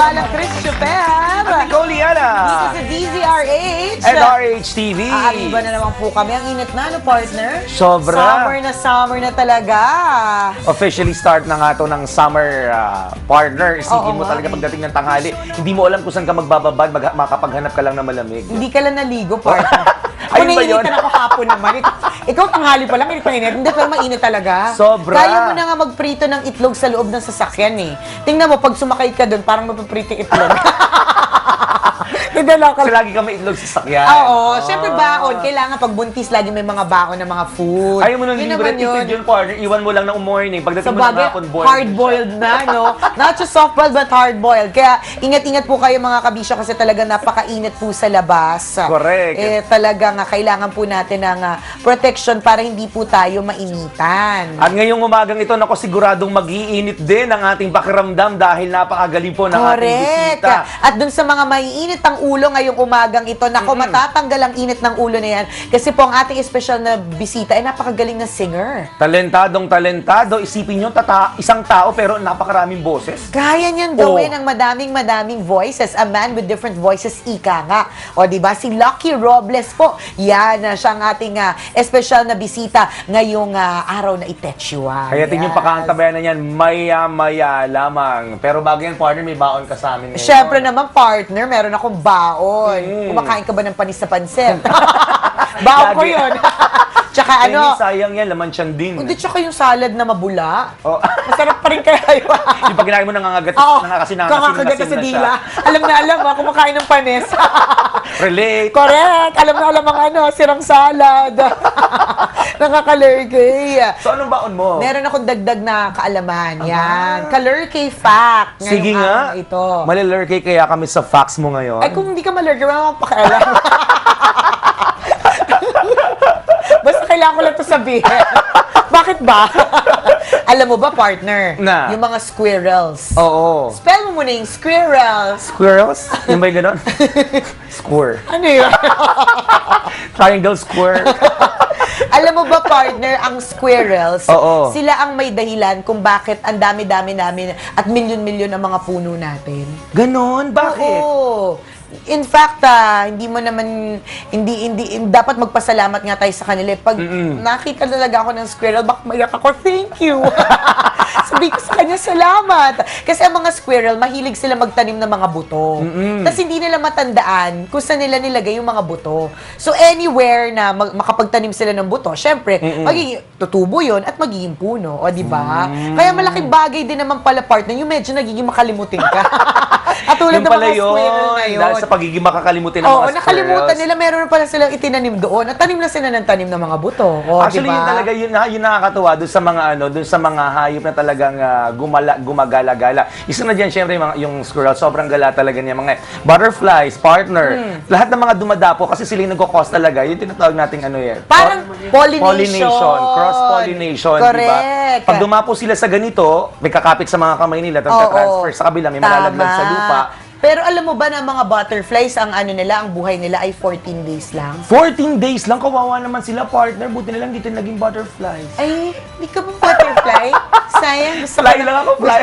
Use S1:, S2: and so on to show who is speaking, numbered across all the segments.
S1: Alang Chris Chuper.
S2: Nicole Liana.
S1: Dito sa DZRH.
S2: And RHTV.
S1: Iba na naman po kami. Ang init na, no, partner?
S2: Sobra.
S1: Summer na talaga.
S2: Officially start na nga to ng summer partner. Isipin
S1: Oo
S2: mo
S1: nga.
S2: talaga pagdating ng tanghali, hindi mo alam kung saan ka magbababad, makapaghanap ka lang ng malamig.
S1: Hindi ka lang naligo, partner. Ako
S2: Ayun ba yun?
S1: nainitan ako hapon naman. Ikaw tanghali pa lang, init pa init. Hindi, pero mainit talaga.
S2: Sobra.
S1: Kaya mo na nga magprito ng itlog sa loob ng sasakyan eh. Tingnan mo, pag sumakay ka doon, parang mapaprito yung itlog.
S2: Kasi lagi kami itlog sa sakyan.
S1: Oo, syempre baon. Kailangan pag buntis, lagi may mga baon na mga food.
S2: Ayaw mo nung
S1: Yun
S2: libre,
S1: naman yun.
S2: tipid yun, partner. Iwan mo lang ng morning. Pagdating
S1: Sa
S2: mo ng
S1: bagay,
S2: hapon, boiled.
S1: hard-boiled na, no? Not just soft-boiled, but hard-boiled. Kaya ingat-ingat po kayo mga kabisyo kasi talaga napakainit po sa labas.
S2: Correct.
S1: Eh, talaga nga, kailangan po natin ng protection para hindi po tayo mainitan.
S2: At ngayong umagang ito, nako siguradong mag-iinit din ang ating pakiramdam dahil napakagaling po ng ating bisita.
S1: At dun sa mga maiinit ang ulo ngayong umagang ito, nako matatanggal ang init ng ulo na yan. Kasi po ang ating espesyal na bisita ay napakagaling na singer.
S2: Talentadong talentado. Isipin nyo, isang tao pero napakaraming boses.
S1: Kaya niyan gawin ang madaming voices. A man with different voices, ika nga. O, di ba? Si Lucky Robles po. Yan, siya ang ating espesyal na bisita ngayong araw na Itetsuan.
S2: Kaya tingin pakaantabayan na yan, maya-maya lamang. Pero bago yan, partner, may baon ka sa amin ngayon.
S1: Siyempre naman, partner, meron akong baon. Kumakain ka ba ng panis sa pansit? Baon ko
S2: Lagi.
S1: yun. Tsaka
S2: Ano? Sayang yan, laman siyan din.
S1: Hindi, tsaka yung salad na mabula.
S2: Oh.
S1: Masarap pa rin kaya yun.
S2: Yung pag kinain mo nangangagat,
S1: Oo,
S2: nakakasin
S1: kakakagat sa dila. Alam na alam, kumakain ng panis.
S2: Relate.
S1: Correct. Alam na alam ang sirang salad. Nakakalurkey.
S2: So, anong baon mo?
S1: Meron akong dagdag na kaalaman. Yan. Kalurkey fact. Ngayong
S2: Sige
S1: araw
S2: nga.
S1: na ito.
S2: Malilurkey kaya kami sa facts mo ngayon.
S1: Ay, kung hindi ka malurkey, wala kang pakialam. Basta kailangan ko lang ito sabihin. Bakit ba? Alam mo ba, partner?
S2: Na?
S1: Yung mga squirrels.
S2: Oo.
S1: Spell mo muna yung squirrels.
S2: Squirrels? Yung ba yung ganon? Square.
S1: Ano yun?
S2: Triangle square.
S1: Alam mo ba, partner, ang squirrels,
S2: Oo.
S1: sila ang may dahilan kung bakit ang dami-dami namin at milyon-milyon ang mga puno natin.
S2: Ganon? Bakit?
S1: Oo. In fact, hindi mo naman, dapat magpasalamat nga tayo sa kanila. Pag nakita talaga ako ng squirrel, bak mayak ako, thank you. Sabi ko sa kanya, salamat. Kasi ang mga squirrel, mahilig sila magtanim ng mga buto. Tapos hindi nila matandaan kung saan nila nilagay yung mga buto. So anywhere na makapagtanim sila ng buto, syempre, magiging tutubo yun at magiging puno. O, di ba? Kaya malaking bagay din naman pala, partner, yung medyo nagiging makalimutin ka. At tulad ng mga squirrel na yun.
S2: Dahil sa pagiging makakalimutin ng mga squirrels.
S1: Nakalimutan nila. Meron na pala silang itinanim doon. At tanim na sila ng tanim ng mga buto. O,
S2: Actually,
S1: diba?
S2: yun talaga, yun nakakatuwa doon sa mga doon sa mga hayop na talagang gumagala-gala. Isa na diyan syempre yung squirrel, sobrang gala talaga niya mga butterflies, partner. Lahat ng mga dumadapo kasi sila yung nagko-cause talaga. Yung tinatawag nating
S1: Parang pollination.
S2: Cross-pollination, di ba?
S1: Correct.
S2: Pag dumapo sila sa ganito, may kakapit sa mga kamay nila, tapos transfer sa kabila, may malalaglag sa lupa.
S1: Pero alam mo ba na mga butterflies, ang ang buhay nila ay 14 days lang?
S2: 14 days lang, kawawa naman sila, partner. Buti na lang dito naging butterflies.
S1: Ay, di ka ba butterfly? Sayang. Gusto
S2: Fly lang ako, fly.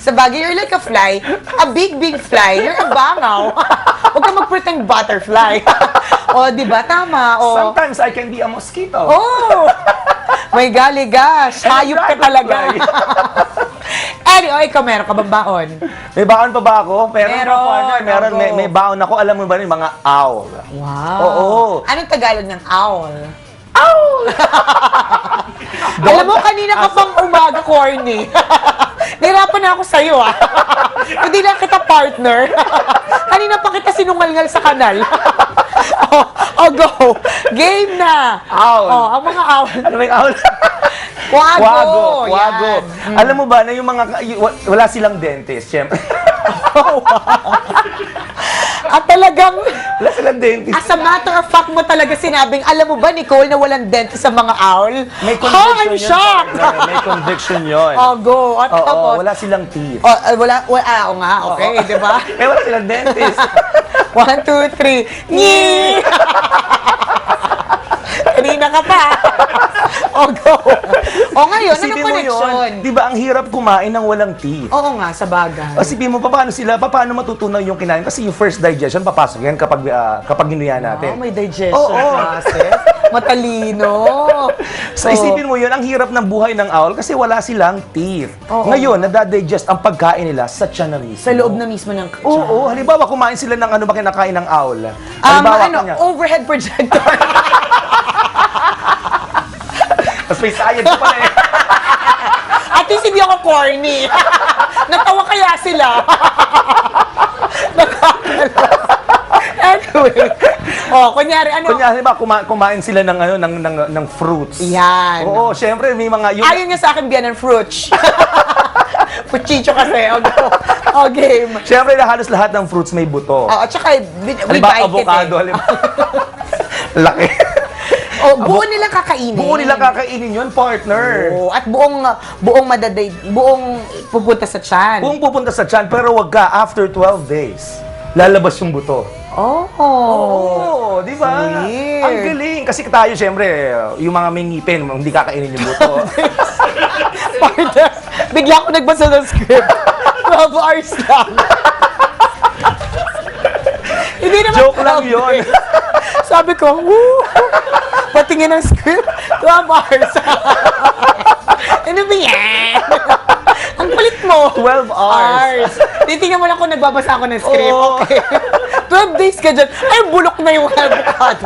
S1: Sa bagay, you're like a fly. A big fly. You're a bangaw. Huwag ka mag-pretend butterfly. O, di ba? Tama. O.
S2: Sometimes I can be a mosquito.
S1: Oh! May galigas. Hayop ka talaga. Anyway, ikaw meron ka bang baon?
S2: May baon pa ba ako?
S1: Meron.
S2: May baon ako. Alam mo ba yung mga owl?
S1: Wow.
S2: Oo.
S1: Anong Tagalog ng owl?
S2: Owl!
S1: Alam mo, kanina ka pang umaga, corny. Nahirapan na ako sa'yo, Hindi lang kita partner. Kanina pa kita sinungalngal sa kanal. Go. Game na.
S2: Owl.
S1: Ang mga owl.
S2: Ano ba yung owl?
S1: Kwago.
S2: Kwago. Alam mo ba na yung mga, wala silang dentist, syempre.
S1: At talagang,
S2: Wala silang dentist.
S1: as a matter of fact mo talaga sinabing, alam mo ba, Nicole, na walang dentist sa mga owl?
S2: May
S1: I'm
S2: conviction yun.
S1: shocked.
S2: partner. May conviction yun.
S1: Go. At
S2: Oo,
S1: tapos,
S2: wala silang teeth.
S1: oo nga, okay, di ba?
S2: Eh, wala silang dentist.
S1: 1, 2, 3. Kanina ka pa. O, go. O, ngayon, anong
S2: Isipin mo
S1: connection?
S2: yun, di ba ang hirap kumain ng walang teeth?
S1: Oo nga, sa bagay.
S2: O isipin mo, paano matutunan yung kinain? Kasi yung first digestion, papasok yan kapag ginuya natin.
S1: May digestion
S2: Oo.
S1: process. Matalino.
S2: So isipin mo yun, ang hirap ng buhay ng owl kasi wala silang teeth.
S1: Oo.
S2: Ngayon, nadadigest ang pagkain nila sa tiyan na mismo.
S1: Sa loob na mismo ng
S2: Oo, halimbawa kumain sila ng ano ba kinakain ng owl?
S1: Overhead projector.
S2: Mas may science pa eh.
S1: At least hindi ako corny. Natawa kaya sila. Anyway. Kunyari,
S2: Kunyari ba kumain sila ng ng fruits.
S1: Yan.
S2: Oo, syempre may mga
S1: Ayaw niya sa akin biyan ng fruits. Puchicho kasi. O, game.
S2: Syempre halos lahat ng fruits may buto.
S1: At saka, we
S2: Halimbawa,
S1: bite
S2: avocado,
S1: it
S2: halimbawa. Laki.
S1: buo nilang kakainin.
S2: Buo nilang kakainin yun, partner.
S1: At buong pupunta sa tiyan.
S2: Kung pupunta sa tiyan, pero wag ka, after 12 days, lalabas yung buto. Oo, di ba?
S1: Weird.
S2: Ang galing. Kasi tayo, syempre, yung mga may ngipin, hindi kakainin yung buto.
S1: Partner, bigla ako nagbasa ng script. 12 hours lang. Hindi naman
S2: Joke lang
S1: 12
S2: yun.
S1: days. Sabi ko, woo! Patingin ng script, 12 hours. Ano ba yan? Ang kulit mo.
S2: 12 hours.
S1: Titingnan mo lang kung nagbabasa ako ng script.
S2: Oo.
S1: Okay. 12 days ka dyan. Ay, bulok na yung avocado.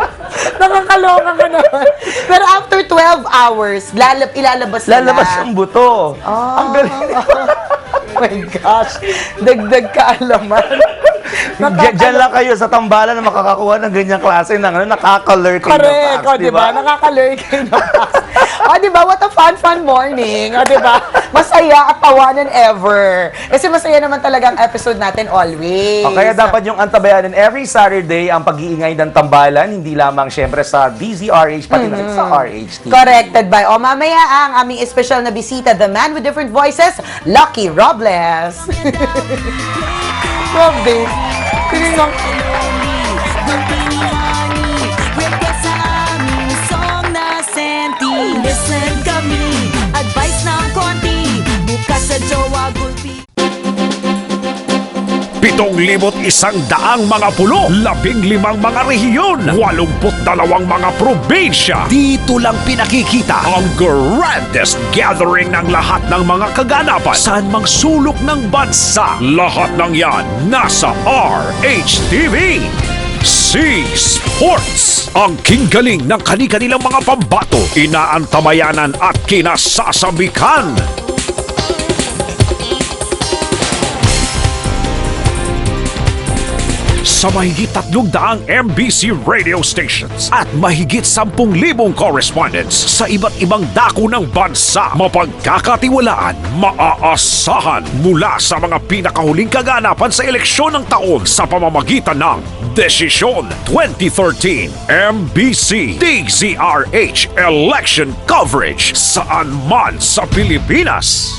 S1: Nakakaloka ka naman. Pero after 12 hours, ilalabas nila.
S2: Lalabas yung buto. Ang galing.
S1: Oh my gosh. Dagdag kaalaman.
S2: Diyan lang kayo sa tambalan na makakakuha ng ganyang klase ng nakaka-lurking na
S1: Correct.
S2: facts,
S1: O, diba? Nakaka-lurking na facts. O, diba? What a fun morning. O, diba? Masaya at tawanan ever. Kasi masaya naman talaga ang episode natin always.
S2: O, kaya dapat yung antabayanan every Saturday ang pag-iingay ng tambalan, hindi lamang syempre sa DZRH, pati na rin sa RHT.
S1: Corrected by, mamaya ang aming espesyal na bisita, the man with different voices, Lucky Robles. Grabe. Tinignan
S3: Listen kami, advice ng konti, bukas sa jowa gulpi.
S4: 7,100 mga pulo, 15 mga rehiyon, 82 mga probinsya. Dito lang pinakikita ang grandest gathering ng lahat ng mga kaganapan saan mang sulok ng bansa. Lahat ng yan nasa RHTV. Sea Sports, ang kinggaling ng kani-kanilang mga pambato, inaantamayanan at kinasasabikan. Sa mahigit 300 MBC radio stations at mahigit 10,000 correspondents sa iba't ibang dako ng bansa, mapagkakatiwalaan, maaasahan mula sa mga pinakahuling kaganapan sa eleksyon ng taon sa pamamagitan ng Desisyon 2013 MBC DZRH Election Coverage saan man sa Pilipinas.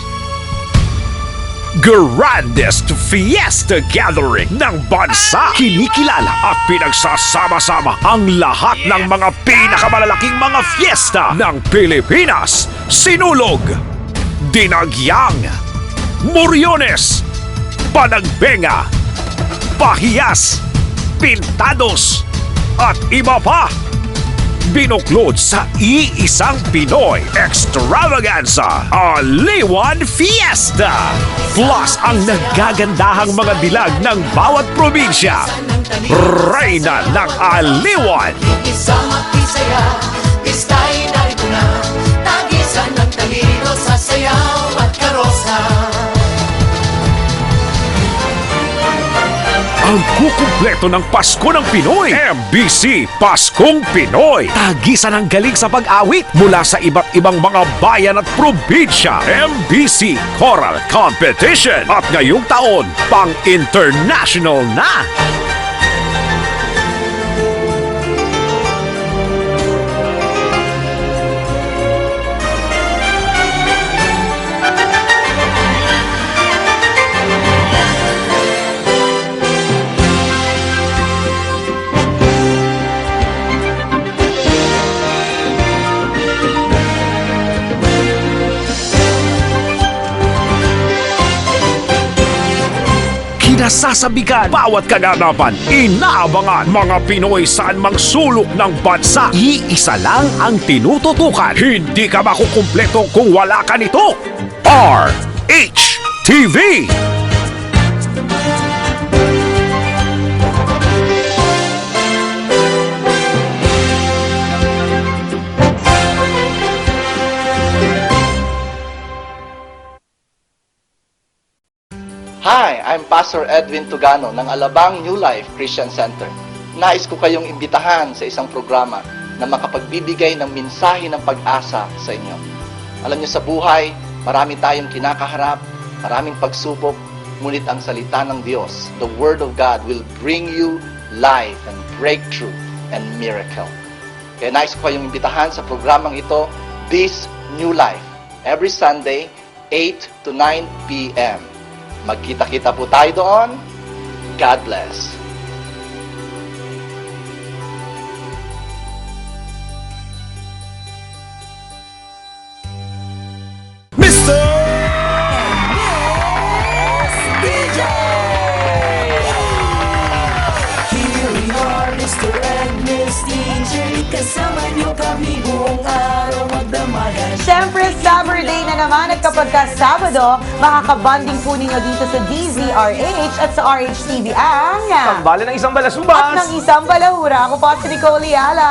S4: Grandest Fiesta Gathering ng bansa. Kinikilala at pinagsasama-sama ang lahat ng mga pinakamalalaking mga fiesta ng Pilipinas. Sinulog, Dinagyang, Moriones, Panagbenga, Pahiyas, Pintados, at iba pa. Binuklod sa iisang Pinoy Extravaganza, Aliwan Fiesta. Plus ang nagagandahang mga dilag ng bawat probinsya. Reyna ng Aliwan.
S5: Isama pisaya, pista'y narito na. Tagisan ng talino sa sayaw at karosa.
S4: Ang kukumpleto ng Pasko ng Pinoy. MBC Paskong Pinoy. Tagisan ang galing sa pag-awit mula sa iba't ibang mga bayan at probinsya. MBC Choral Competition. At ngayong taon, pang-international na. Nasasabikan, bawat kaganapan, inaabangan. Mga Pinoy saan mang sulok ng bansa. Iisa lang ang tinututukan. Hindi ka makukumpleto kung wala ka nito. RH-TV.
S6: Hi, I'm Pastor Edwin Tugano ng Alabang New Life Christian Center. Nais ko kayong imbitahan sa isang programa na makapagbibigay ng mensahe ng pag-asa sa inyo. Alam niyo sa buhay, marami tayong kinakaharap, maraming pagsubok, ngunit ang salita ng Diyos, the Word of God, will bring you life and breakthrough and miracle. Kaya nais ko kayong imbitahan sa programang ito, This New Life, every Sunday, 8 to 9 p.m. Magkita-kita po tayo doon. God bless.
S4: Mr.
S3: Here we are, Mr. and Miss DJ. Kasama niyo kami buong araw magdamayan.
S1: Siyempre, Saturday na naman at kapag ka Sabado, makakabanding po ninyo dito sa DZRH at sa RH-TV ang
S2: Bala ng isang
S1: at
S2: balasubas.
S1: ng isang balahura. Ako po si Nicole Yala.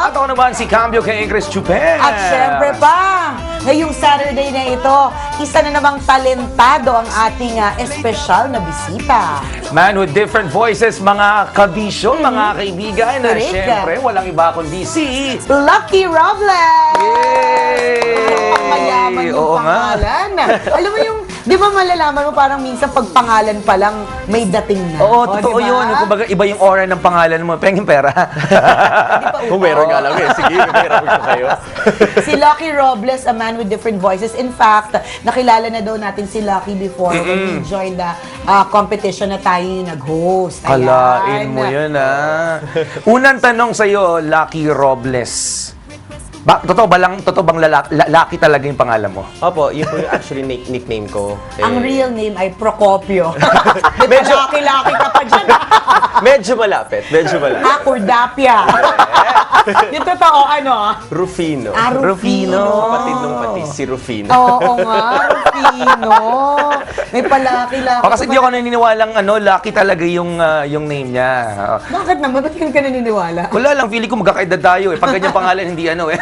S2: At ako naman si Cambio kay Ingrid Chupen.
S1: At syempre pa, ngayong Saturday na ito, isa na namang talentado ang ating espesyal na bisita.
S2: Man with different voices, mga kabisyon, mga kaibigan. Na
S1: Correct.
S2: syempre, walang iba kundi si...
S1: Lucky Robles!
S2: Yay!
S1: Parang mayaman yung
S2: Oo nga.
S1: pangalan. Alam mo yung, di ba malalaman mo parang minsan pag pangalan pa lang may dating na.
S2: Oo, totoo
S1: diba?
S2: yun. Kumbaga, iba yung aura ng pangalan mo. Penging pera.
S7: Kung meron nga lang sige, meron ko kayo.
S1: Si Lucky Robles, a man with different voices. In fact, nakilala na daw natin si Lucky before when we joined the competition na tayo yung nag-host. Ayan.
S2: Kalain mo yun, ah. Unang tanong sa'yo, Lucky Robles. Totoo bang Lucky talaga yung pangalan mo?
S7: Opo, yun po yung actually nickname ko.
S1: Ang real name ay Procopio.
S7: Medyo-
S1: Lucky ka pa dyan.
S7: Medyo malapit, medyo malapit.
S1: Cordapia. Yung totoo, ano?
S7: Rufino.
S1: Rufino.
S7: Kapatid nung patis, si Rufino.
S1: Oo nga, Rufino. May palaki-laki.
S2: Kasi di ako naniniwalang Lucky talaga yung name niya.
S1: Bakit naman? Ba't ka naniniwala?
S2: Wala lang, feeling ko magkakaedad tayo eh. Pag ganyan pangalan, hindi eh.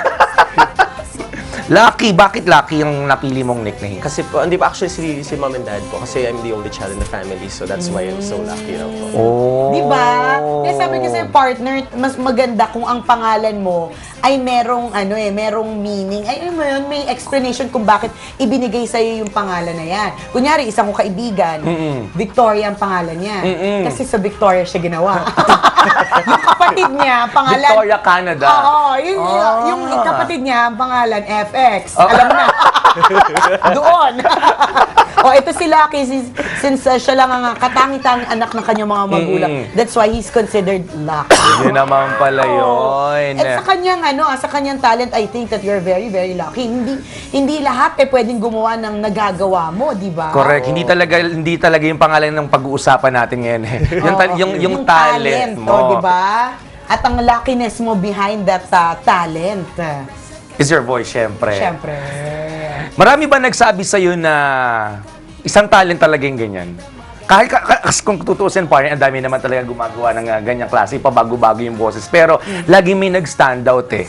S2: Lucky, bakit Lucky yung napili mong nickname?
S7: Kasi po, hindi pa actually si mom and dad po. Kasi I'm the only child in the family. So that's why I'm so lucky na po.
S2: Oh.
S1: Di ba? Kaya sabi ko sa'yo, partner, mas maganda kung ang pangalan mo ay merong, merong meaning. Ay, alam mo yun, may explanation kung bakit ibinigay sa'yo yung pangalan na yan. Kunyari, isang kong kaibigan, Victoria ang pangalan niya. Kasi sa Victoria siya ginawa. Yung kapatid niya, pangalan...
S2: Victoria, Canada.
S1: Oo, yung kapatid niya, ang pangalan, FX. Alam mo na. Doon. Ito si Lucky, since siya lang ang katangi-tangi anak ng kanyang mga magulang. That's why he's considered lucky.
S2: Yun naman pala yun.
S1: At sa kanyang talent, I think that you're very, very lucky. Hindi lahat pwedeng gumawa ng nagagawa mo, di ba?
S2: Correct. Hindi talaga yung pangalan ng pag-uusapan natin ngayon. Yung talent mo.
S1: di ba? At ang luckiness mo behind that talent.
S2: Is your voice, syempre.
S1: Siyempre.
S2: Marami ba nagsabi sa'yo na isang talent talaga yung ganyan? Kahit kung tutusin pa rin, ang dami naman talaga gumagawa ng ganyang klase, pabago-bago yung boses. Pero lagi may nag-stand out eh.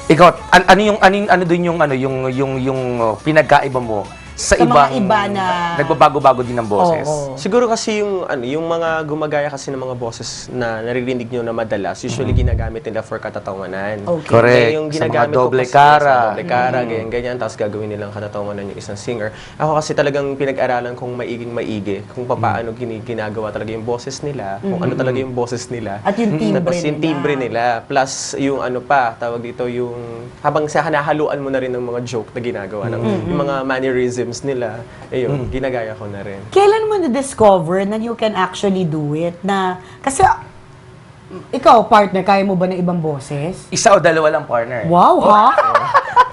S2: Ikaw, ano dun yung pinagkaiba mo sa
S1: mga
S2: ibang
S1: iba na-
S2: nagbabago-bago din ng boses?
S1: Oo.
S7: Siguro kasi yung mga gumagaya kasi ng mga boses na naririnig nyo na madalas, usually ginagamit nila for katatawanan.
S1: Okay.
S2: Correct.
S7: Kaya yung
S2: Sa mga
S7: ginagamit ko
S2: doble
S7: kasi
S2: cara.
S7: sa doble cara, ganyan, tapos gagawin nilang katatawanan yung isang singer. Ako kasi talagang pinag-aralan kong maiging-maigi kung paano ginagawa talaga yung boses nila, kung ano talaga yung boses nila.
S1: At yung timbre
S7: Tapos yung
S1: nila.
S7: timbre nila. Plus yung tawag dito, yung habang sa hanahaluan mo na rin ng mga joke na ginagawa, yung mga mannerisms nila, ginagaya ko na rin.
S1: Kailan mo na-discover na you can actually do it? Kasi, ikaw, partner, kaya mo ba ng ibang boses?
S2: Isa o dalawa lang partner.
S1: Wow, ha?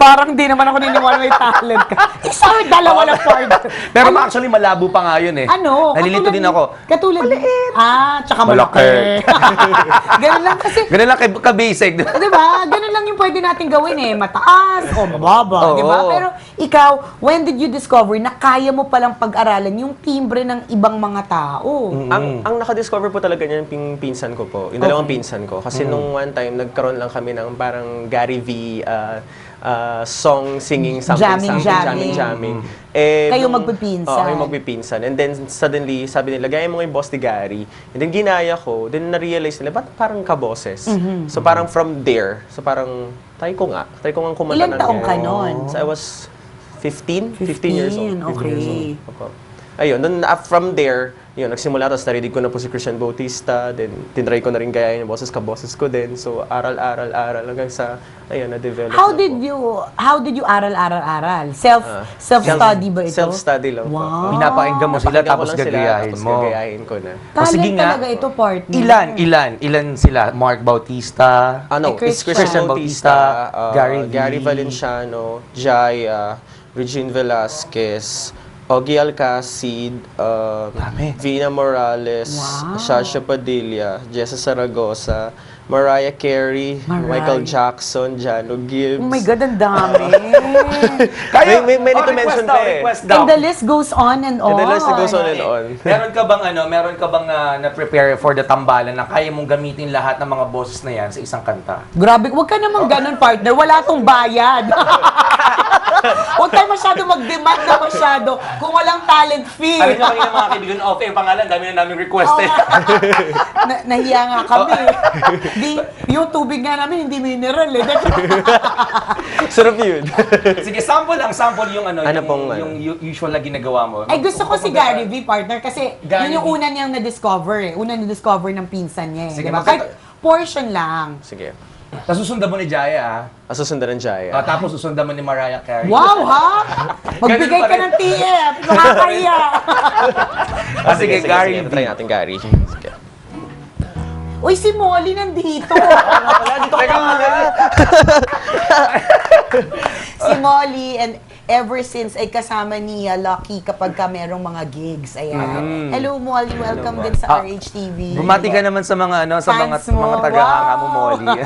S1: Parang di naman ako niniwala may talent ka. Sorry, dalawa lang partner.
S2: Pero actually, malabo pa nga yun eh.
S1: Ano?
S2: Nalilito din ako.
S1: Katulad. Tsaka malaki.
S2: Malaki.
S1: Ganun lang kasi.
S2: Ganun lang ka-basic.
S1: Di ba? Ganun lang yung pwede natin gawin eh. Mataas o mababa.
S2: Oo.
S1: Di ba? Pero ikaw, when did you discover na kaya mo palang pag-aralan yung timbre ng ibang mga tao?
S7: Ang naka-discover po talaga niyan yung pinsan ko po. Yung dalawang pinsan ko. Kasi nung one time, nagkaroon lang kami ng parang Gary V song singing something. Jamming.
S1: Kayo magpipinsan.
S7: Oo, kayo magpipinsan. And then suddenly, sabi nila, gaya mo yung boss ni Gary. And then ginaya ko, then na-realize nila, ba't parang kaboses? So parang from there, try ko nga kumanta
S1: Ilang
S7: ng
S1: taong ka
S7: Gary.
S1: nun?
S7: So I was 15 years old. 15
S1: okay.
S7: years old. Opo. Ayun, then from there, yun, nagsimula, tapos narinig ko na po si Christian Bautista, then tinry ko na rin gayahin yung kaboses ko din. So, aral, hanggang sa, ayun, na-develop
S1: How
S7: na
S1: did you aral? Self-study ba ito?
S7: Self-study lang po.
S1: Wow.
S2: Pinapakinggan mo sila,
S7: Napakinggan ko
S2: tapos
S7: lang sila,
S2: gagayahin
S7: tapos
S2: mo.
S7: gagayahin ko na.
S1: Talent
S2: sige nga.
S1: talaga ito, partner.
S2: Ilan sila? Mark Bautista,
S7: Ano,
S1: Eh,
S7: it's Christian
S2: Bautista,
S7: Bautista,
S2: Gary V.
S7: Valenciano, Jaya, Regine Velasquez, Ogie Alcacid, Vina Morales,
S1: Wow.
S7: Shasha Padilla, Jessa Saragosa, Mariah Carey, Michael Jackson, Jano Gibbs.
S1: Oh my God, ang dami.
S7: May many to mention pa eh.
S2: Request
S1: And
S2: daw.
S1: the list goes on and on.
S7: And the list goes on and on.
S2: Meron ka bang na-prepare for the tambalan na kaya mong gamitin lahat ng mga boses na yan sa isang kanta?
S1: Grabe, huwag ka naman ganun, partner. Wala tong bayad. Huwag tayo masyado mag-demand na masyado kung walang talent fee.
S2: Sabi nyo kanina mga kaibigan, okay, pangalan, dami na namin request eh.
S1: Nahiya nga kami. Yung tubig nga namin, hindi mineral eh.
S7: Sarap yun.
S2: Sige, sample yung
S7: pong,
S2: yung usual na ginagawa mo.
S1: Ay, gusto ko si Gary V, partner, kasi
S2: Gary
S1: yun yung
S2: V.
S1: una niyang na-discover eh. Una na-discover ng pinsan niya eh.
S2: Sige,
S1: Diba? Kahit portion lang.
S7: Sige.
S2: Tapos susundan mo ni Jaya,
S7: Susundan ng Jaya.
S2: tapos susundan mo ni Mariah Carey.
S1: Wow, ha? Magbigay
S2: Ganun pa
S1: ka
S2: rin.
S1: ng TF. Nakakaya.
S2: Sige, Gary V.
S7: Try natin Gary. Sige.
S1: Uy, si Molly nandito.
S2: Teka nga.
S1: Si Molly, and ever since ay kasama ni Lucky kapag ka merong mga gigs. Ayan. Hello, Molly. Welcome din sa RHTV.
S2: Bumati ka naman sa mga
S1: Fans mo.
S2: mga tagahanga mo,
S1: Wow.
S2: Molly.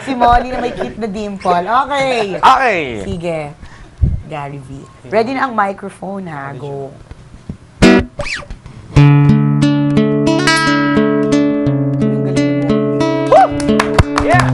S1: Si Molly na may cute na dimple. Okay.
S2: Okay.
S1: Sige. Gary V. Ready na ang microphone, ha? Go. Ang galing ni Molly.
S2: Yeah.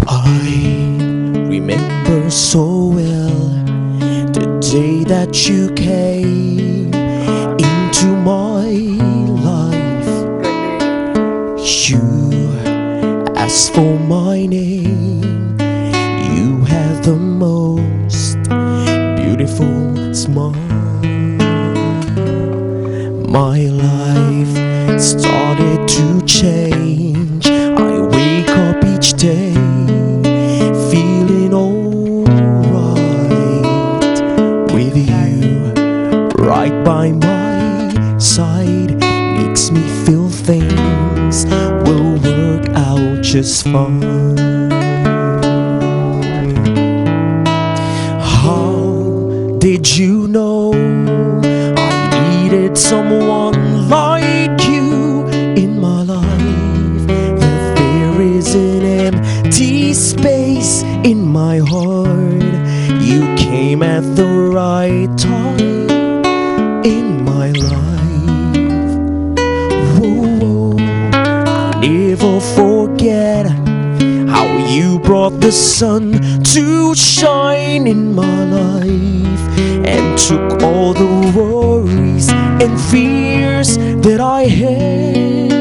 S3: I remember so well the day that you came into my life. You asked for my name. You had the most beautiful smile. My life started to change. I wake up each day feeling alright with you right by my side. Makes me feel things will work out just fine. How did you know I needed someone like you in my life? That there is an empty space in my heart. You came at the right time in my life. Whoa, whoa. I'll never forget how you brought the sun to shine in my life and took all the worries and fears that I had.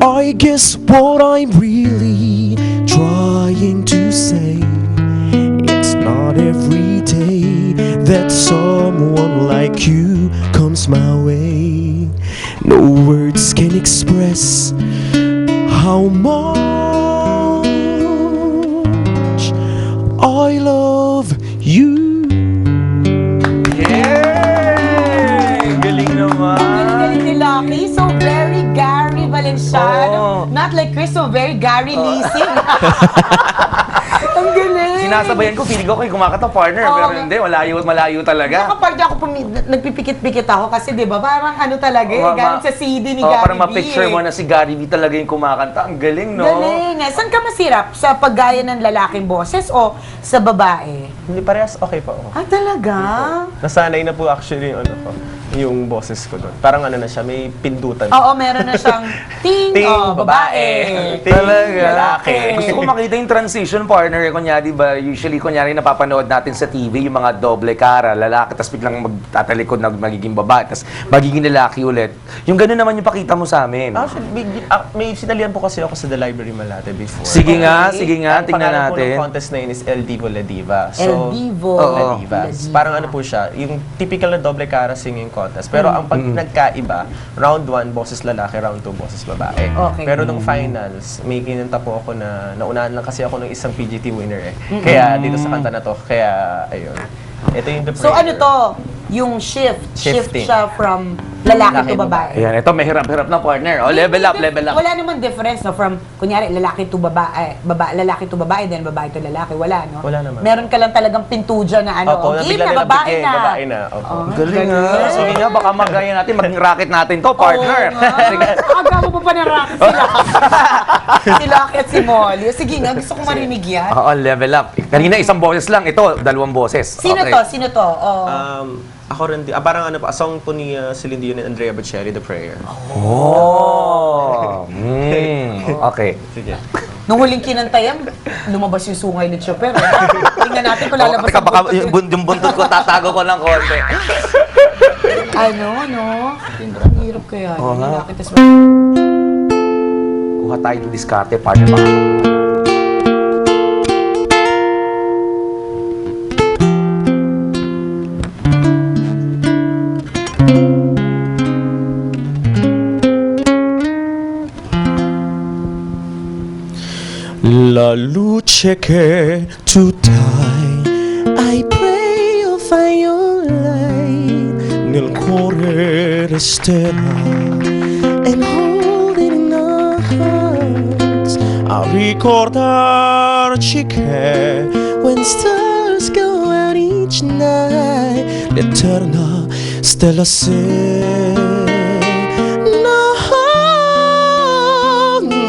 S3: I guess what I'm really trying to say, it's not every day that someone like you comes my way. No words can express
S4: how much I love you.
S2: Yay! Galing naman.
S1: Galing ni Lucky. So very Gary Valenciano.
S2: Oo.
S1: Not like Chris, so very Gary Leasing. Ang galing.
S2: Sinasabayan ko, feeling ko kayo kumakata partner,
S1: Oo.
S2: pero hindi, malayo at malayo talaga.
S1: Kapag ako nagpipikit-pikit ako kasi 'di ba parang ano talaga eh, galing sa CD ni
S2: Oo,
S1: Gary
S2: parang ma-picture
S1: B,
S2: mo na si Gary B talaga yung kumakanta. Ang galing, no?
S1: Galing. Saan ka masirap? Sa paggaya ng lalaking boses o sa babae?
S7: Hindi parehas okay pa ako.
S1: Ah, talaga?
S7: Nasanay na po actually yung ano ko, yung boses ko doon. Parang ano na siya, may pindutan.
S1: Oo, meron na siyang ting,
S7: Ting,
S1: babae.
S7: Ting,
S2: Talaga.
S7: lalaki.
S2: Gusto ko makita yung transition partner. Kunyari ba, usually kunyari napapanood natin sa TV, yung mga doble cara, lalaki, tapos biglang magtatalikod na magiging babae, tapos magiging lalaki ulit. Yung gano'n naman yung pakita mo sa amin.
S7: Actually, may sinalihan po kasi ako sa The Library Malate before.
S2: Sige nga,
S7: Ang
S2: tingnan
S7: pangalan po
S2: natin.
S7: ng contest na yun is El Divo La Diva.
S1: El Divo
S7: La
S2: Oo.
S7: Diva.
S1: La Diva.
S7: Parang ano po siya, yung typical na doble cara singing contest. Pero ang pag nagkaiba, round 1, boses lalaki, round 2, boses babae.
S1: Okay.
S7: Pero nung finals, may kinanta po ako na naunahan lang kasi ako ng isang PGT winner eh. Kaya dito sa kanta na to, kaya ayun. Ito yung The
S1: So
S7: Prayer.
S1: ano to? Yung shift. Shift
S7: Shifting.
S1: siya from lalaki to babae.
S2: Ayan, ito may hirap-hirap na partner. Oh, level up, level up.
S1: Wala naman difference no from kunyari lalaki to babae, lalaki to babae then babae to lalaki, wala no.
S7: Wala naman.
S1: Meron ka lang talagang pintuja na ano,
S7: Opo,
S1: game
S7: nabigla
S1: na
S7: nila
S1: babae
S7: bigay,
S1: na.
S7: babae na. Opo.
S1: Oh,
S2: Galing nga. Sige nga, baka magaya natin, maging racket natin to, partner.
S1: Agaw mo pa ng racket sila. Si Lucky at si Molly. Sige nga, gusto kong marinig yan.
S2: Oo, level up. Kanina isang boses lang, ito, dalawang boses.
S1: Sino
S2: Okay.
S1: to? Sino to? Oh.
S7: Ako rin, parang ano pa, song po ni Celine Dion and Andrea Bocelli, The Prayer.
S2: Oh. Okay.
S7: Sige.
S1: Nung huling kinantayan, lumabas yung sungay ni Chopper. Tingnan natin kung lalabas
S2: Teka,
S1: ang
S2: baka
S1: buntot.
S2: yung buntot ko, tatago ko ng konti.
S1: Ano? Ang hirap kaya.
S2: Oo nga.
S1: Lalaki, tas-
S2: Kuha tayo ng diskarte, partner. Baka
S4: La luce che tu dai, I pray you'll find your light. Nel cuore resterà and hold it in our hearts. A ricordarci che when stars go out each night, l'eterna stella sei.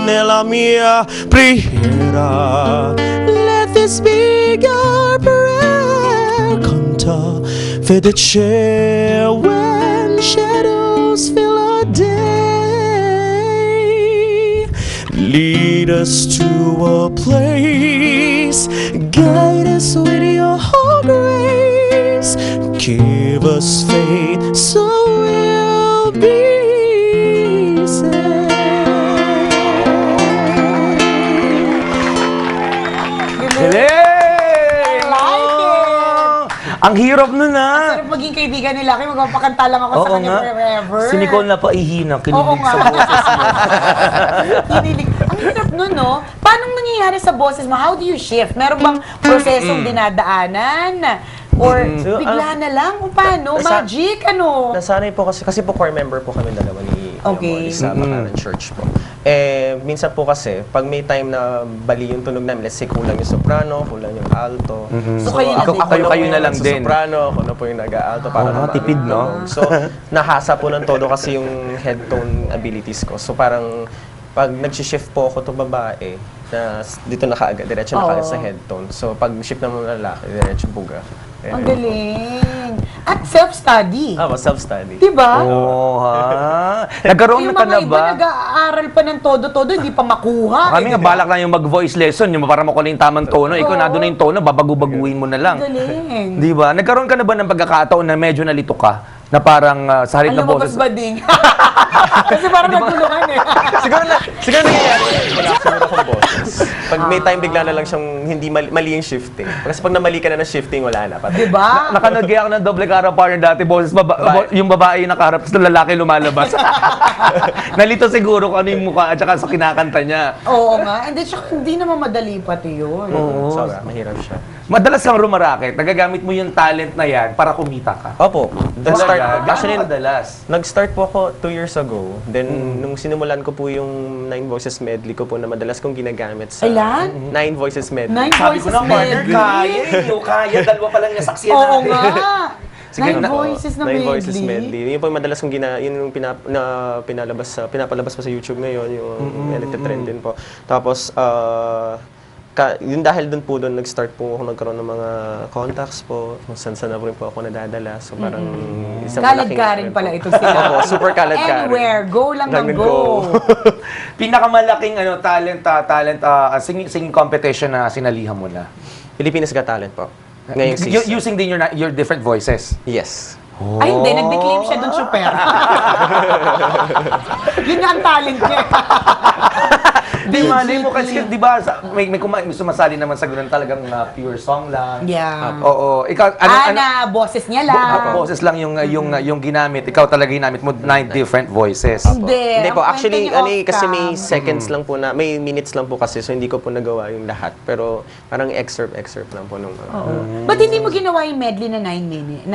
S4: Nella mia preghiera, let this be your prayer. Canta felice when shadows fill our day. Lead us to a place, guide us with your grace. Give us faith so we'll be saved.
S2: Galing!
S1: like it!
S2: Ang hirap nun ah!
S1: Sarap maging kaibigan ni Lucky, magpapakanta lang ako sa
S2: Oo
S1: kanya
S2: nga.
S1: forever.
S2: Si Nicole na paihina,
S1: Oo
S2: kinilig
S1: nga.
S2: sa boses mo.
S1: Kinilig. Ang hirap nun, no? Paano nangyayari sa boses mo? How do you shift? Meron bang prosesong dinadaanan? Or
S7: So,
S1: bigla na lang? O paano? Magic? Ano?
S7: Nasanay po kasi po choir member po kami dalawa ni
S1: Okay.
S7: Molly sa Bakaran Church po. Minsan po kasi, pag may time na bali yung tunog namin, let's say kulang yung soprano, kulang yung alto.
S1: So, kayo na din.
S2: Kayo na lang din.
S7: Soprano, ako na po yung nag-alto para
S2: Oo nga,
S7: naman
S2: tipid, no?
S7: tunog. So, nahasa po ng todo kasi yung head tone abilities ko. So, parang pag nag-shift po ako to babae, na dito na kaagad, diretso na kaagad sa head tone. So, pag shift naman ng lalaki, diretso buga.
S1: Ang galing. At self-study.
S7: Self-study.
S1: Diba?
S2: Oo, ha? Nagkaroon
S1: Yung
S2: na ka
S1: mga
S2: na
S1: iba
S2: ba?
S1: nag-aaral pa ng todo-todo, hindi pa makuha.
S2: Kami nga balak lang yung mag-voice lesson, yung para makuha yung tamang tono. Ikaw
S1: Oo.
S2: nandun na yung tono, babagu-baguhin mo na lang.
S1: Galing.
S2: Di ba? Nagkaroon ka na ba ng pagkakataon na medyo nalito ka? Na parang sa halip
S1: Ang
S2: na boses.
S1: lumabas ba ding? Kasi parang nagtulungan eh.
S7: Siguro nangyayari. wala siguro akong boses. Pag may time, bigla na lang siyang hindi mali yung shifting. Kasi pag namali ka na ng shifting, wala na. Patay.
S1: Diba?
S2: Nakanood kaya ako ng doble cara partner dati, boses yung babae yung nakaharap, tapos yung lalaki lumalabas. Nalito siguro kung ano yung mukha at saka sa kinakanta niya.
S1: Oo nga. And then, hindi naman madali pati yun.
S7: Sobra, mahirap siya.
S2: Madalas kang rumaraket, nagagamit mo yung talent na yan para kumita ka.
S7: Opo. Actually,
S2: madalas.
S7: nag-start po ako 2 years ago. Then, nung sinimulan ko po yung 9 Voices medley ko po na madalas kong ginagamit sa...
S1: Ilan?
S7: 9 Voices medley.
S1: 9
S2: Sabi ko
S1: voices
S2: na, partner,
S1: medley.
S2: kaya. Kaya, dalawa pa lang niya saksiyan
S1: Oo
S2: natin.
S1: nga.
S2: Sige,
S1: 9 voices na
S7: 9 Voices
S1: medley.
S7: medley. Yun po yung madalas kong yun yung pinapalabas pa sa YouTube ngayon, yung elected trend din po. Tapos, yun dahil dun po doon nag-start po ako nagkaroon ng mga contacts po. Kung saan na rin po ako nadadala. So parang isang
S1: Kalad
S7: malaking...
S1: ka rin pala ito sila.
S7: Opo, super kalad ka rin.
S1: Anywhere, go lang ng go.
S2: Pinakamalaking singing competition na sinalihan mo na.
S7: Pilipinas Got Talent po. Ngayong season.
S2: Using din your different voices.
S7: Yes.
S1: Ay, hindi. Nag-declaim siya dun, super. Yun nga ang talent niya.
S2: Di malay mo kasi, di ba, may sumasali naman sa ganun talagang pure song lang.
S1: Yeah.
S2: Oo. Ikaw,
S1: Na boses niya lang.
S2: boses lang yung ginamit. Ikaw talaga ginamit mo 9 different voices.
S1: Hindi.
S7: Hindi po,
S1: Ang
S7: actually,
S1: kwento niya
S7: kasi
S1: off-cam.
S7: may seconds lang po na, may minutes lang po kasi, so hindi ko po nagawa yung lahat. Pero parang excerpt lang po nung...
S1: Ba't hindi mo ginawa yung medley na 9 minutes?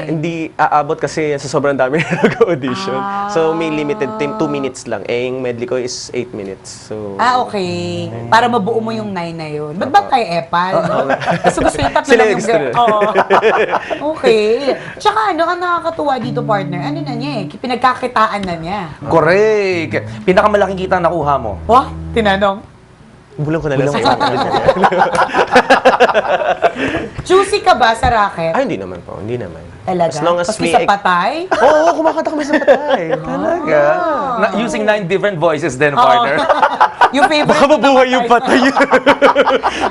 S7: Hindi aabot kasi sa sobrang dami na nag-audition. So may limited time, 2 minutes lang. Eh, yung medley ko is 8 minutes. So...
S1: Okay. Para mabuo mo yung 9 na yun. Ba't ba kay Epal? Gusto yung tatlo lang yung
S7: Gusto
S1: girl.
S7: nila.
S1: Oo. Okay. Tsaka ang nakakatuwa dito, partner, ano na niya pinagkakitaan na niya.
S2: Correct. Pinakamalaking kita nakuha mo.
S1: Wah, tinanong.
S7: Bulong ko na lang sa inyo.
S1: Choosy ka ba sa racket?
S7: Ay, hindi naman po. Hindi naman.
S1: Talaga?
S7: As long as
S1: Paski sa patay?
S7: Oo, kumakanta kami sa patay.
S2: Talaga? Using 9 different voices then, partner.
S1: Yung favorite
S7: Baka mabuhay yung patay.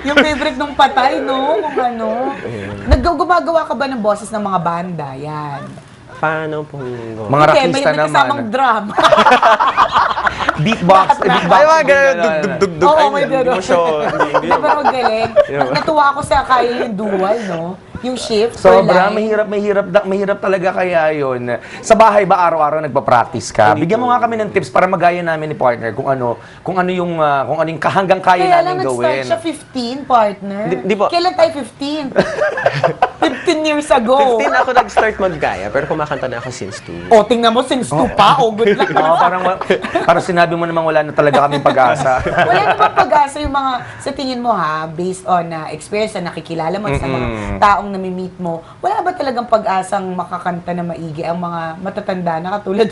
S1: yung favorite nung patay, no? Kung ano. Gumagawa ka ba ng boses ng mga banda? Yan.
S7: Paano po?
S2: Mga rakista
S1: may kasamang
S2: naman.
S1: drum.
S2: Beatbox.
S7: Ay, mga ganun. Dug-dug-dug.
S1: Oo,
S7: Ay,
S1: may
S7: hindi
S1: ganun.
S7: mo siya. Hindi
S1: Di ba magaling? Natuwa ako sa kaya yung dual, no? Yung shift per
S2: Sobra,
S1: line.
S2: mahirap talaga kaya yun. Sa bahay ba araw-araw nagpa-practice ka? Bigyan mo nga kami ng tips para magaya namin ni partner kung ano yung hanggang kaya
S1: Kaya lang
S2: namin
S1: nag-start
S2: gawin.
S1: siya 15, partner.
S7: Di po.
S1: Kailan tayo 15? 15 years ago.
S7: 15 ako nag-start magkaya, pero kumakanta na ako since 2.
S1: O, tingnan mo, since 2 pa. O, good luck.
S2: Oo, parang sinabi mo namang wala na talaga kaming pag-asa.
S1: Wala namang pag-asa yung mga, sa tingin mo ha, based on experience na nakikilala mo at sa mga taong nami-meet mo, wala ba talagang pag-asang makakanta na maigi ang mga matatanda na katulad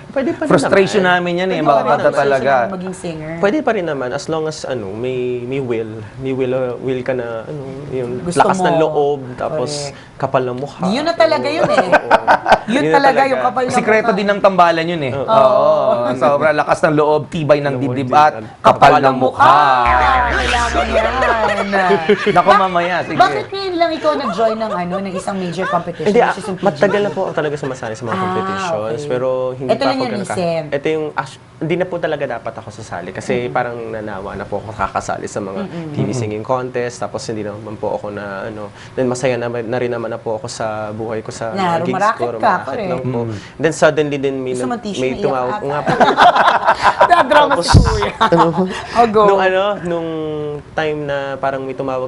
S7: Pwede pa rin
S2: Frustration
S7: naman.
S2: namin yan eh,
S1: Ikaw,
S2: makakanta
S1: ano,
S2: talaga.
S1: gusto mo maging singer.
S7: Pwede pa rin naman as long as may will ka na yung
S1: Gusto
S7: lakas ng
S1: mo.
S7: loob tapos
S1: Correct.
S7: kapal ng mukha.
S1: Yun na talaga yun eh. Yun
S7: Yun na
S1: talaga
S7: talaga.
S1: yung kapal ng
S2: Sikreto
S1: mukha.
S2: din ng tambalan yun eh. Oo. Sobra lakas ng loob, tibay ng dibdib at kapal ng mukha.
S1: Kailangan yan.
S2: Naku, mamaya, sige.
S1: Bakit ngayon lang ikaw nag-join ng isang major competition?
S7: Hindi,
S1: which is yung PGA?
S7: matagal na po ako talaga sumasali sa mga competitions,
S1: okay.
S7: pero hindi
S1: Ito
S7: pa
S1: lang
S7: ako
S1: yung
S7: ganun
S1: recent.
S7: Ito yung, hindi na po talaga dapat ako sasali kasi parang nanawa na po ako kakasali sa mga TV singing contest, tapos hindi naman po ako na, then masaya na rin naman na po ako sa buhay ko sa mga gigs
S1: rumaraket
S7: ko.
S1: ka,
S7: Rumaraket lang
S1: correct.
S7: po. Then suddenly din may,
S1: Gusto mo tissue,
S7: may
S1: naiyak
S7: tumawag,
S1: ata.
S7: nga po,
S1: Drama si Kuya. O, go.
S7: nung time na parang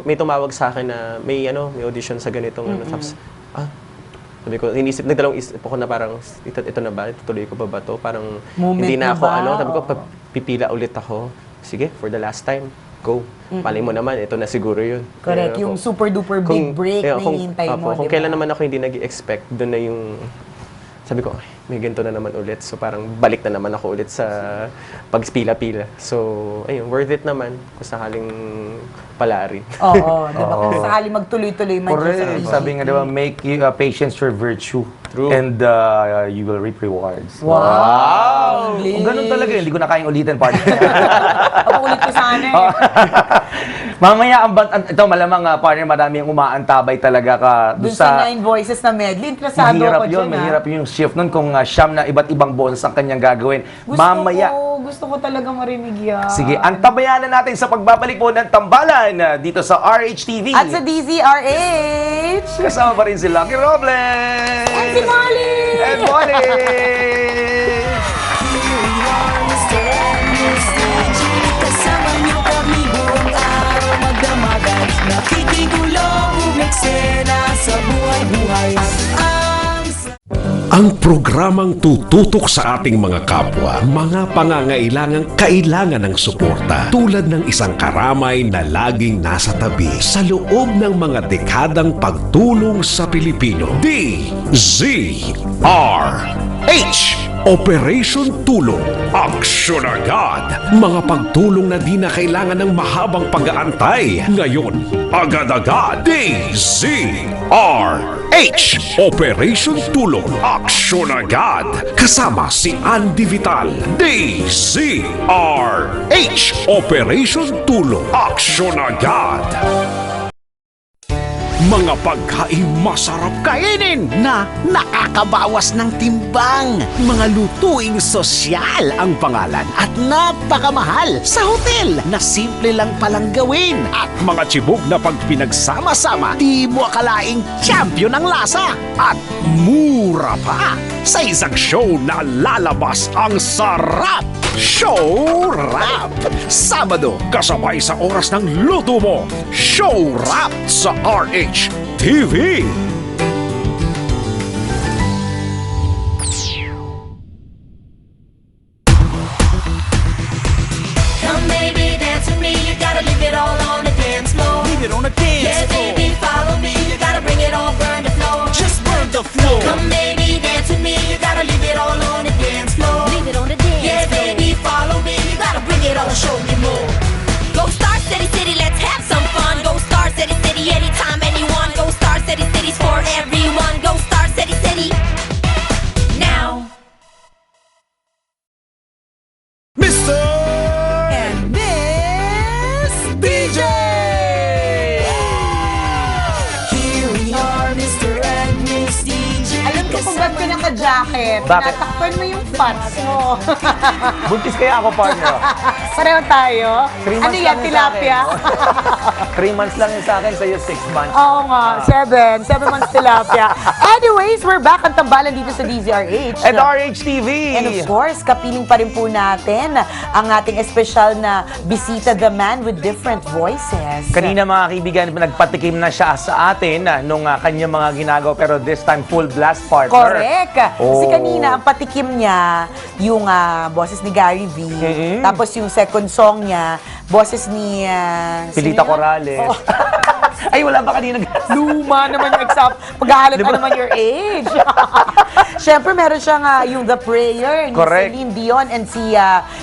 S7: may tumawag sa akin na may audition sa ganitong tapos sabi ko, nagdalawang isip ako na parang ito na ba? Tutuloy ko ba to? Parang
S1: Moment
S7: hindi
S1: na
S7: na ako
S1: ba?
S7: sabi ko
S1: Oo.
S7: pipila ulit ako. Sige, for the last time. Go. Palay mo naman, ito na siguro yun.
S1: Correct,
S7: Kaya
S1: yung
S7: ako-
S1: super duper big break na
S7: kung-
S1: hinihintay mo,
S7: Kung
S1: di ba?
S7: kailan naman ako hindi nag-expect, doon na yung sabi ko, ay, may ganito na naman ulit. So parang balik na naman ako ulit sa pagpila-pila. So, ayun, worth it naman. Kung sakaling palari.
S1: Oo, di ba? Kung sakali magtuloy-tuloy man dyan sa
S2: Correct.
S1: PG.
S2: Sabi nga diba, make patience your virtue.
S7: True.
S2: And you will reap rewards.
S1: Wow!
S2: Kung ganun talaga yun, hindi ko na kayang ulitin, partner.
S1: Ako ulit ko sana eh.
S2: Mamaya, ito malamang, partner, marami ang umaantabay talaga ka
S1: Dun sa 9 voices na medley, interesado
S2: mahirap
S1: ako
S2: yun,
S1: dyan.
S2: mahirap yung shift nun kung siyam na iba't ibang boses ang kanyang gagawin.
S1: Gusto ko talaga marinig yan.
S2: Sige, antabayan na natin sa pagbabalik po ng tambalan dito sa RHTV.
S1: At sa DZRH!
S2: Kasama pa rin si Lucky Robles!
S1: And si Molly!
S2: And Molly!
S3: Mr. and Miss DJ, kasama niyo kami buong araw magdamagan. Nakikigulo, umeksena sa buhay-buhay.
S4: Ang programang tututok sa ating mga kapwa, mga pangangailangang kailangan ng suporta, tulad ng isang karamay na laging nasa tabi sa loob ng mga dekadang pagtulong sa Pilipino. DZRH Operation Tulong. Aksyon agad! Mga pagtulong na di na kailangan ng mahabang pag-aantay. Ngayon, agad-agad! DZRH Operation Tulong. Aksyon agad! Kasama si Andy Vital. DZRH Operation Tulong. Aksyon agad! Mga pagkain masarap kainin na nakakabawas ng timbang. Mga lutuing sosyal ang pangalan at napakamahal sa hotel na simple lang palang gawin. At mga tibok na pag pinagsama-sama, di mo akalaing champion ang lasa. At mura pa. Sa isang show na lalabas ang sarap. Show Rap! Sabado, kasabay sa oras ng luto mo. Show Rap sa RH TV.
S3: Come baby, dance with me, you gotta leave it all on the dance floor.
S5: Leave it on the dance
S3: Yeah,
S5: floor.
S3: baby, follow me, you gotta bring it all, burn the floor.
S5: Just burn the floor.
S3: Come baby, dance with me, you gotta leave it all on the dance floor. Leave it on the dance Yeah, baby, follow me, you gotta bring it all, show me more.
S8: Go Star City City, let's have some fun. Go Star City City, anytime, anyone. Go Star City City's for everyone. Go Star City City. Now.
S5: Mr.
S1: And Miss DJ!
S3: Here we are, Mr. and Miss DJ.
S1: Alam ko kung ba't ka naka-jacket,
S2: Bakit?
S1: natakpan mo yung fats mo.
S2: Buntis kaya ako, partner.
S1: Pareho tayo.
S2: 3
S1: Ano
S2: months
S1: yan,
S2: lang yun sa
S1: tilapia?
S2: akin. 3 months lang yun sa akin, sa'yo 6 months.
S1: Oo nga, 7 months tilapia. Anyways, we're back ang tambalan dito sa DZRH.
S2: And RHTV!
S1: And of course, kapiling pa rin po natin ang ating espesyal na bisita, the man with different voices.
S2: Kanina mga kaibigan, nagpatikim na siya sa atin nung kanyang mga ginagawa, pero this time full blast partner.
S1: Correct. Kasi
S2: Oh.
S1: kanina, ang patikim niya, yung boses ni Gary V. Tapos yung second song niya, boses ni...
S2: Pilita
S1: sino yun?
S2: Corrales.
S1: Oh.
S2: Ay, wala ba kanina?
S1: Luma naman yung exam. Paghahalata
S2: Di ba?
S1: naman your age. Siyempre, meron siyang yung The Prayer ni
S2: Correct.
S1: Celine Dion and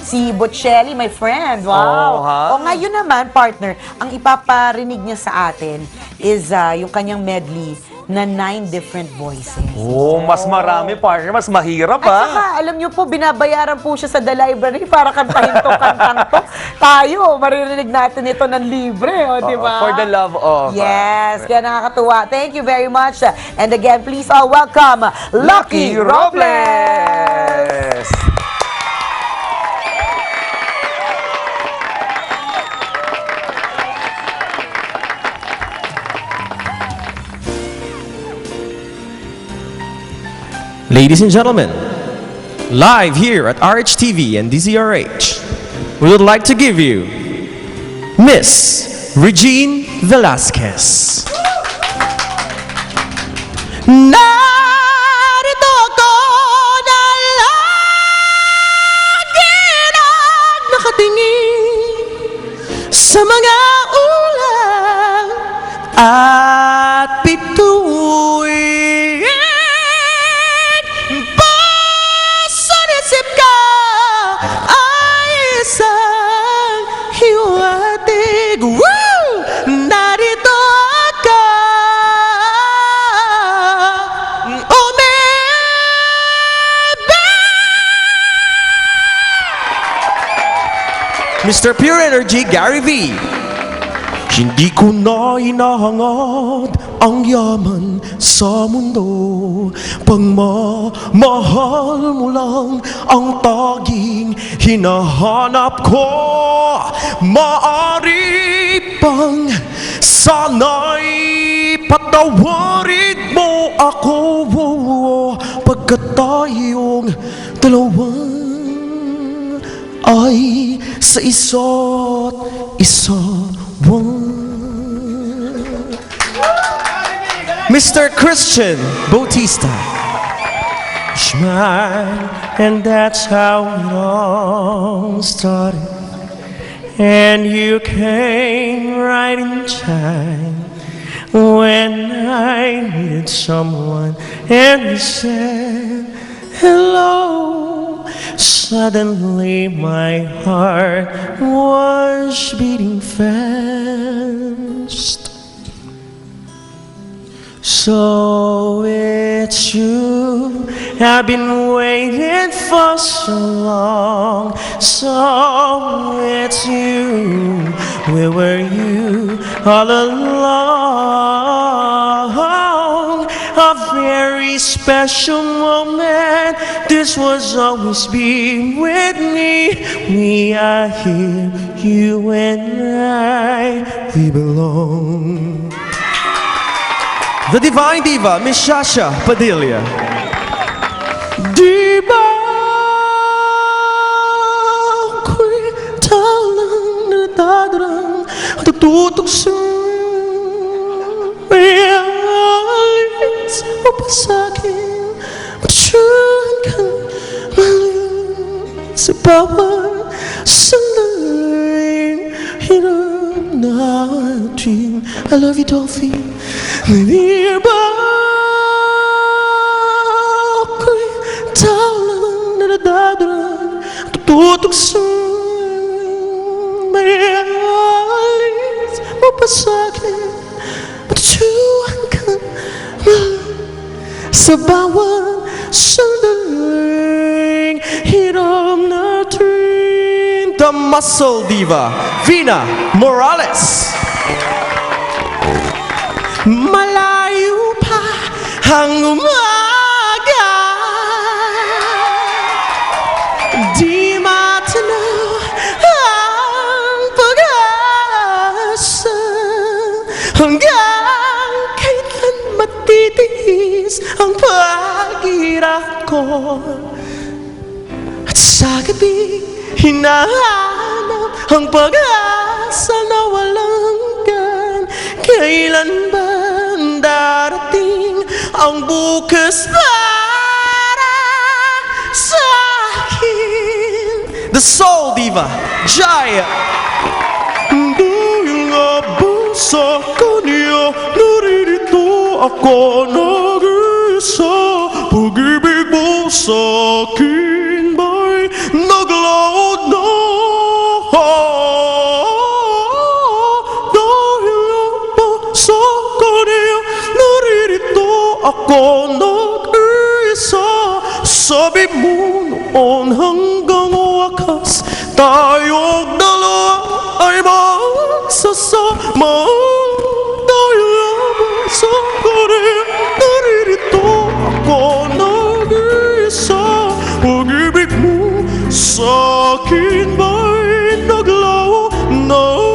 S1: si Bocelli, my friend. Wow.
S2: Oh, ha?
S1: O ngayon naman, partner, ang ipaparinig niya sa atin is yung kanyang medley na 9 different voices.
S2: Oh, mas marami, partner. Mas mahirap,
S1: At saka, alam niyo po, binabayaran po siya sa The Library para kantahin to, kantang to. Tayo, maririnig natin ito ng libre, di ba?
S2: For the love of...
S1: Yes, kaya nakakatuwa. Thank you very much. And again, please all welcome Lucky Robles!
S9: Ladies and gentlemen, live here at RHTV and DZRH, we would like to give you Miss Regine Velasquez. Narito ako na lagi nakatingin sa mga ulan at bituin. Pasanisip ka ay isang hiwatig. Woo! Mr. Pure Energy, Gary V. Hindi ko na inahangad ang yaman sa mundo. Pagmamahal mo lang ang taging hinahanap ko. Maari pang sana'y patawarin mo ako pagkat tayong dalawang ay sa isa't isa. Mr. Christian Bautista. Smile, and that's how it all started. And you came right in time when I needed someone, and you said hello. Suddenly my heart was beating fast. So it's you I've been waiting for so long. So it's you. Where were you all along? A very special moment. This was always be with me. We are here, you and I, we belong. The Divine Diva, Miss Shasha Padilla. Di ba ako'y talang natadarang at tututok sa realis mo pa sa'kin. Masyuhan ka malit sa bawat sandaling hirap natin. I love you, Dolphy. Di ba ako'y talang nadadaran, tututok sa mayalis mo pa sa'kin. Matyuhan ka sa bawat sandaling hiram natin. The Muscle Diva, Vina Morales. Malayo pa ang umaga, di matanaw ang pag-asa. Hanggang kailan matitiis ang paghirap ko? At sa gabi hinahanap ang pag-asa na walang hanggan. Kailan ba darating ang bukas para sa akin? The Soul Diva, Jaya. Dahil nga ba sa kanya naririto ako nag-isa? Pag-ibig mo sa akin ba'y naglaod na? Ako nag-isa, sabi mo noon hanggang wakas tayong dalawa ay magsasama. Dahil lamang sa kanya naririto ako nag-isa. Pag-ibig mo sa akin ba'y naglaho na?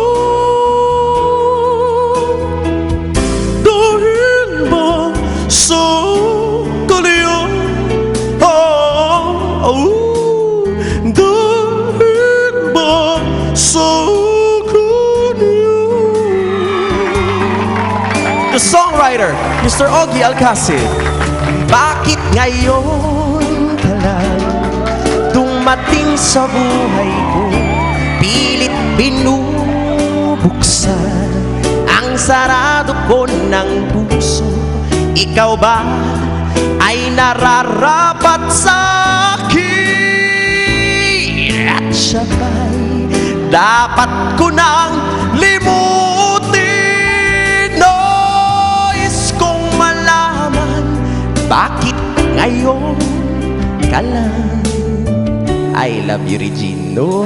S9: The songwriter, Mr. Ogie Alcacid. Bakit ngayon ka lang dumating sa buhay ko? Pilit binubuksan ang sarado ko ng puso. Ikaw ba ay nararapat sa akin? At siya ba'y dapat ko nang limutin? Bakit ngayon ka lang? I love you, Regino.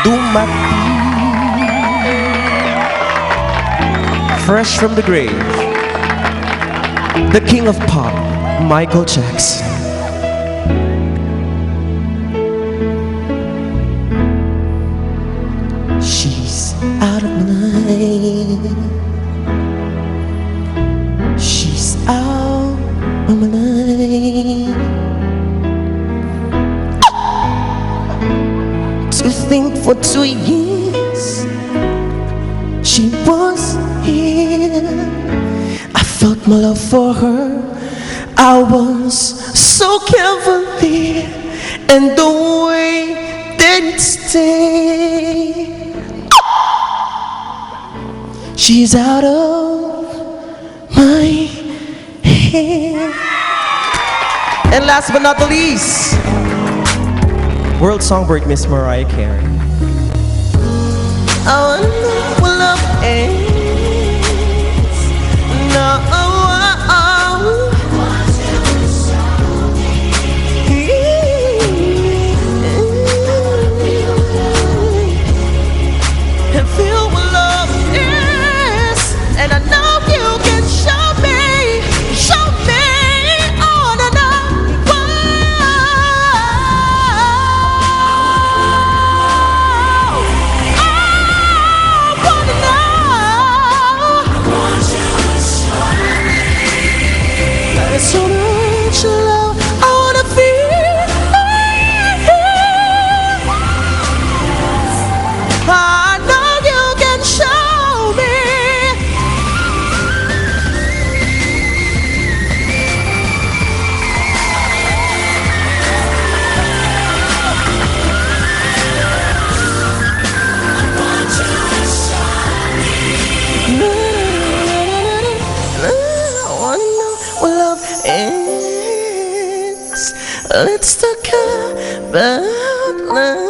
S9: dumating. Fresh from the grave, the king of pop, Michael Jackson. She's out of my life. She's out of my life. To think for 2 years she was here. I felt my love for her. I was so carefully, and the way didn't stay. She's out of my head. And last but not the least, world songbird Miss Mariah Carey. I wanna know what love is. No. And feel what love is. And I know you can show me. Oh, no, no. It's so much love I wanna feel. I know you can show me. I wanna know what love is. Let's talk about love.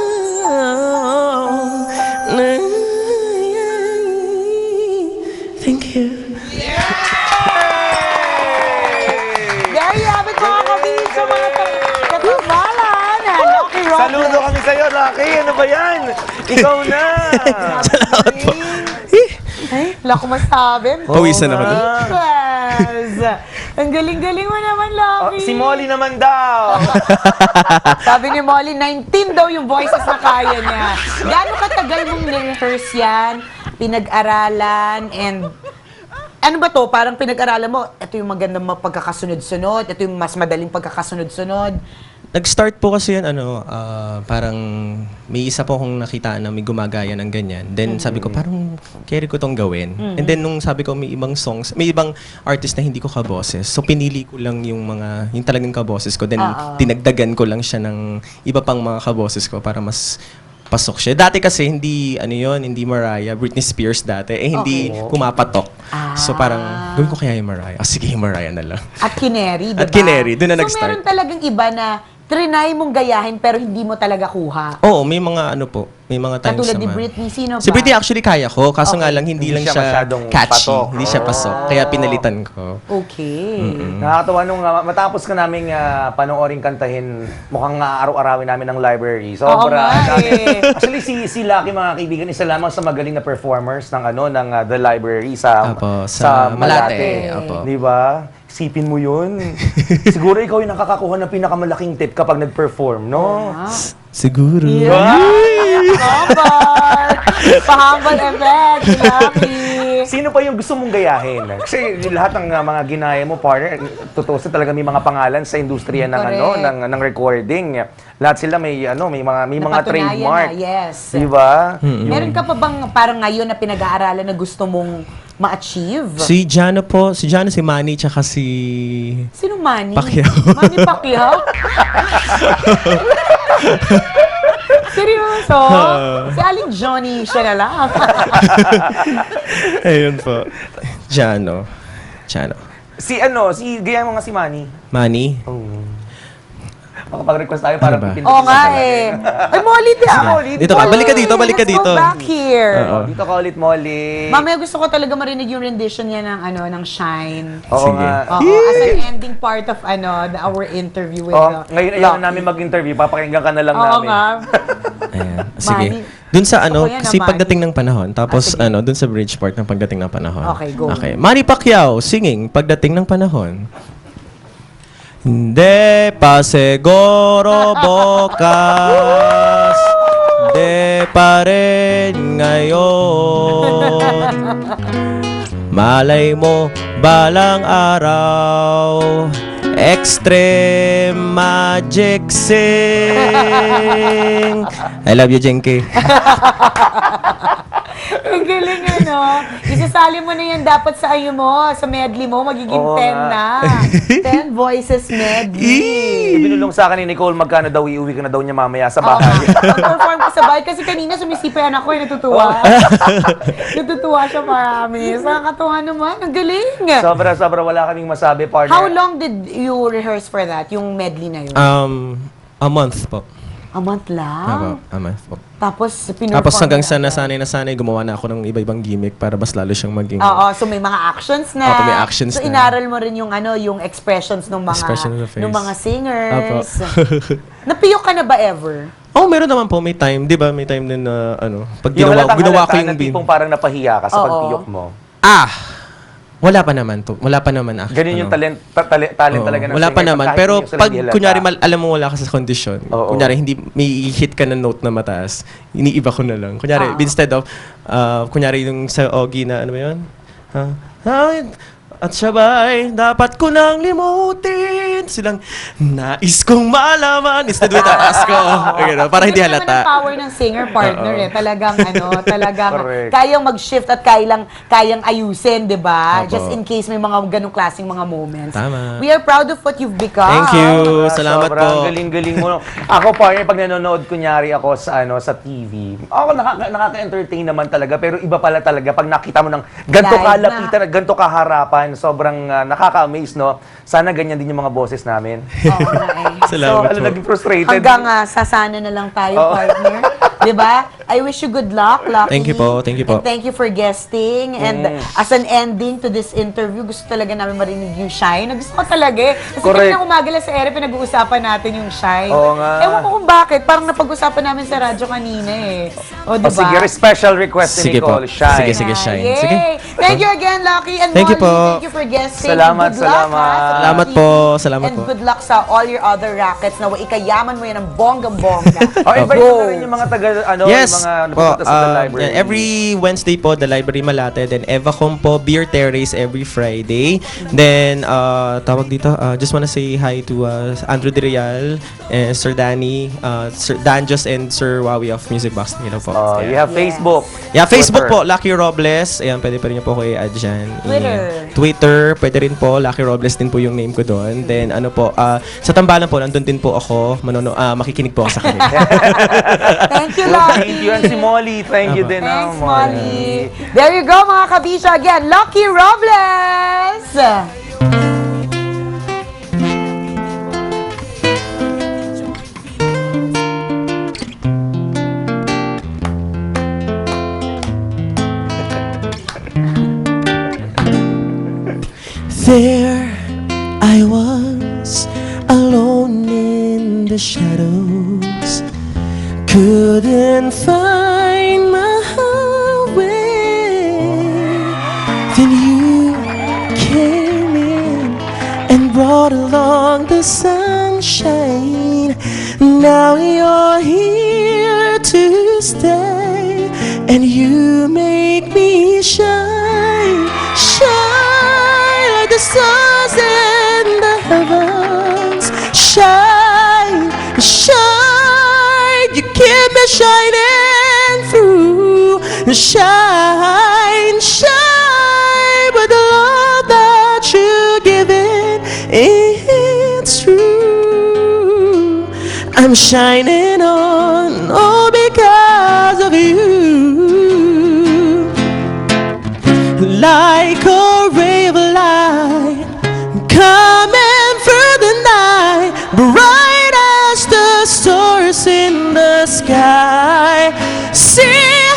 S9: Thank you.
S1: There you have it, mga kabisa, mga katambalan. Lucky Robert.
S2: Saludo kami sa'yo, Rocky. Ano ba yan? Ikaw na.
S9: Salamat po.
S1: Ay, wala ko masabi.
S9: Pawisan ako dun.
S1: Yes. Ang galing-galing mo naman, Lucky.
S2: Si Molly naman daw.
S1: Sabi ni Molly, 19 daw yung voices na kaya niya. Gaano katagal mong rehearse yan, pinag-aralan, and ano ba to? Parang pinag-aralan mo, ito yung magandang pagkakasunod-sunod, ito yung mas madaling pagkakasunod-sunod.
S7: Nag-start po kasi yan, parang may isa po akong nakita na may gumagaya ng ganyan. Then sabi ko, parang carry ko tong gawin. And then nung sabi ko may ibang songs, may ibang artist na hindi ko kaboses. So pinili ko lang yung talagang kaboses ko. Then dinagdagan ko lang siya ng iba pang mga kaboses ko para mas pasok siya. Dati kasi hindi, hindi Mariah, Britney Spears dati. Hindi pumapatok. So parang, gawin ko kaya yung Mariah. Sige, yung Mariah na lang.
S1: At Kineri, diba?
S7: At Kineri, doon na
S1: so,
S7: nag-start.
S1: meron talagang iba na trinay mong gayahin pero hindi mo talaga kuha.
S7: Oo, may mga may mga times
S1: Katulad ni
S7: naman.
S1: Britney, sino ba?
S7: Si Britney actually kaya ko, kaso nga lang hindi lang
S2: siya
S7: siya
S2: masyadong
S7: catchy,
S2: patok.
S7: hindi siya pasok. Kaya pinalitan ko.
S1: Okay.
S2: Nakakatawa nung matapos ka naming panoorin kantahin, mukhang araw-arawin namin ng library.
S1: Oo
S2: Sobra.
S1: nga eh.
S2: Actually, si Lucky, mga kaibigan, isa lamang sa magaling na performers ng The Library sa
S7: Apo, sa Malate. Apo.
S2: Di ba? Isipin mo yun. Siguro ikaw yung nakakakuha ng pinakamalaking tip kapag nag-perform, no?
S7: Siguro.
S1: Humble! Pa-humble effect, Lucky.
S2: Sino pa yung gusto mong gayahin? Kasi lahat ng mga ginaya mo, partner, totoo sa talaga may mga pangalan sa industriya ng
S1: Correct.
S2: ng recording. Lahat sila may mga
S1: Napatunayan
S2: trademark.
S1: na, yes.
S2: Di ba?
S1: Meron ka pa bang parang ngayon na pinag-aaralan na gusto mong ma-achieve?
S7: Si Jano, si Manny, tsaka si...
S1: Sino Manny?
S7: Pacquiao.
S1: Manny Pacquiao? Seryoso? Si Aling Johnny, siya na lang.
S7: Ayun po. Jano.
S2: Si gaya mo nga si Manny.
S7: Manny.
S2: Makapag-request tayo para
S7: ba?
S2: pipindutin
S1: Oo
S2: sa
S1: nga
S2: natin.
S1: eh. Ay, Molly,
S2: Molly,
S7: Dito ka, balik ka dito, balik ka
S1: Let's
S7: dito.
S1: go back here.
S2: Dito ka ulit, Molly.
S1: Mamaya gusto ko talaga marinig yung rendition niya ng Shine.
S2: Oo
S7: Sige.
S2: nga.
S1: Oo, as an ending part of our interview with
S2: Ngayon ayaw
S1: Lucky.
S2: na namin mag-interview. Papakinggan ka na lang
S1: Oo
S2: namin.
S1: nga.
S7: Ayan. Sige.
S1: Manny.
S7: Dun sa ano,
S1: Ako yan,
S7: kasi
S1: Manny.
S7: pagdating ng panahon. Tapos
S1: sige.
S7: ano, dun sa Bridgeport ng pagdating ng panahon.
S1: Okay, go.
S7: Okay. Manny Pacquiao singing Pagdating ng Panahon. Hindi pa siguro bukas, hindi pa rin ngayon. Malay mo balang araw, extreme magic sing. I love you, Jenky.
S1: Ang galing ano. Isasali mo na yan dapat sa ayo mo, sa medley mo, magiging
S2: Oo
S1: 10
S2: nga.
S1: na. 10 voices medley.
S2: Binulong sa akin ni Nicole, magkano daw iuwi ka na daw niya mamaya sa
S1: Oo
S2: bahay.
S1: nga. Mag-perform ko sa bahay kasi kanina sumisipa yan ako, natutuwa. Natutuwa siya promise. Nakakatuwa naman. Ang galing.
S2: Sobra wala kaming masabi, partner.
S1: How long did you rehearse for that, yung medley na yun?
S7: A month po.
S1: A month lang?
S7: A month po.
S1: Tapos pinerform
S7: Tapos hanggang
S1: mo
S7: sa
S1: na.
S7: nasanay, gumawa na ako ng iba-ibang gimmick para mas lalo siyang maging...
S1: Oo, so may mga actions na.
S7: Opo, may actions
S1: so
S7: na.
S1: inaral mo rin yung ano, yung expressions ng mga
S7: Expression of the face.
S1: ng mga singers.
S7: Opo.
S1: Napiyok ka na ba ever?
S7: Oh, meron naman po, may time. Di ba? May time din na, pag
S2: Yung
S7: ginawa
S2: halatang
S7: ko
S2: halata
S7: yung
S2: na tipong parang napahiya ka sa
S1: Oo.
S2: pagpiyok mo.
S7: Wala pa naman to. Wala pa naman actually.
S2: Ganun yung talent talaga ng
S7: Wala pa
S2: singer.
S7: naman.
S2: Kahit
S7: Pero
S2: hindi sila
S7: pag
S2: hindi halata.
S7: kunyari alam mo wala ka sa kondisyon,
S2: Oo.
S7: kunyari hindi may hit ka na note na mataas, iniiba ko na lang. Kunyari, instead of, kunyari yung sa Ogie na ano ba yun? At sabay, dapat ko nang limutin. Silang, nais kong malaman. Instead with taas ko. Ganun, para hindi
S1: Ganun naman
S7: halata.
S1: ang power ng singer partner eh. Talagang talagang
S2: Correct.
S1: kayang mag-shift at kayang ayusin, 'di ba?
S7: Opo.
S1: Just in case may mga ganung klaseng mga moments.
S7: Tama.
S1: We are proud of what you've become.
S7: Thank you. Salamat
S2: Sobrang
S7: po.
S2: galing-galing mo. Ako, partner, pag nanonood, kunyari ako sa sa TV, ako nakaka-entertain naman talaga, pero iba pala talaga pag nakita mo ng ganito
S1: Live
S2: kalapitan at ganito kaharapan, sobrang nakaka-amaze, no? Sana ganyan din yung mga boses namin.
S1: Oo nga eh.
S7: Salamat
S2: Ano,
S7: po.
S2: naging frustrated.
S1: Hanggang sasana na lang tayo,
S2: Oo.
S1: partner. 'Di ba? I wish you good luck, Lucky.
S7: Thank you po, thank you po.
S1: And thank you for guesting. And as an ending to this interview, gusto talaga namin marinig yung Shine. Gusto ko talaga eh. Kasi
S2: Correct.
S1: kanina umagala sa ere, pinag-uusapan natin yung Shine.
S2: Oo nga.
S1: Ewan ko kung bakit. Parang napag-usapan namin sa radyo kanina eh. O,
S2: O
S1: diba?
S2: sige, special request ni
S7: Sige po.
S2: Nicole, Shine.
S7: Sige, Shine.
S1: Yay!
S7: Sige.
S1: Thank you again, Lucky. And
S7: Thank you
S1: Molly,
S7: po.
S1: thank you for guesting.
S2: Salamat,
S1: Good luck,
S2: salamat.
S1: ha, sa
S7: Salamat
S1: TV.
S7: po, salamat
S1: And
S7: po.
S1: good luck sa all your other rackets na ikayaman mo yan ng bonggang-bongga.
S2: O, invite
S1: Go.
S2: mo na rin yung mga taga,
S7: Yes
S2: yung mga
S7: po,
S2: napunta sa the library.
S7: yan, every Wednesday po, the Library Malate. Then Evacom po, Beer Terrace every Friday. Then, tawag dito, just wanna say hi to Andrew De Real, Sir Danny, Sir Danjos, and Sir Wawi of Music Box. You know po.
S2: You have Facebook.
S7: Yeah, Facebook
S2: Twitter.
S7: po, Lucky Robles. Ayan, pwede pa rin niyo po ko i-add dyan.
S1: Twitter.
S7: Twitter, pwede rin po. Lucky Robles din po yung name ko doon. Then, ano po, sa Tambalan po, nandun din po ako. Makikinig po ako sa kanila.
S1: Thank you, Lucky.
S2: Thank you. And si Molly, thank you din.
S1: Thanks, Molly. There you go, mga kabisya. Again, Lucky Robles!
S9: There I was, alone in the shadows, couldn't find my way. Then you came in and brought along the sunshine. Now you're here to stay, and you make me shine, shine like the stars in the heavens. Shine, shine, you keep me shining through. Shine, shine with the love that you're giving. It's true. I'm shining on, all because of you. Like a ray of light coming through the night, bright as the stars in the sky. See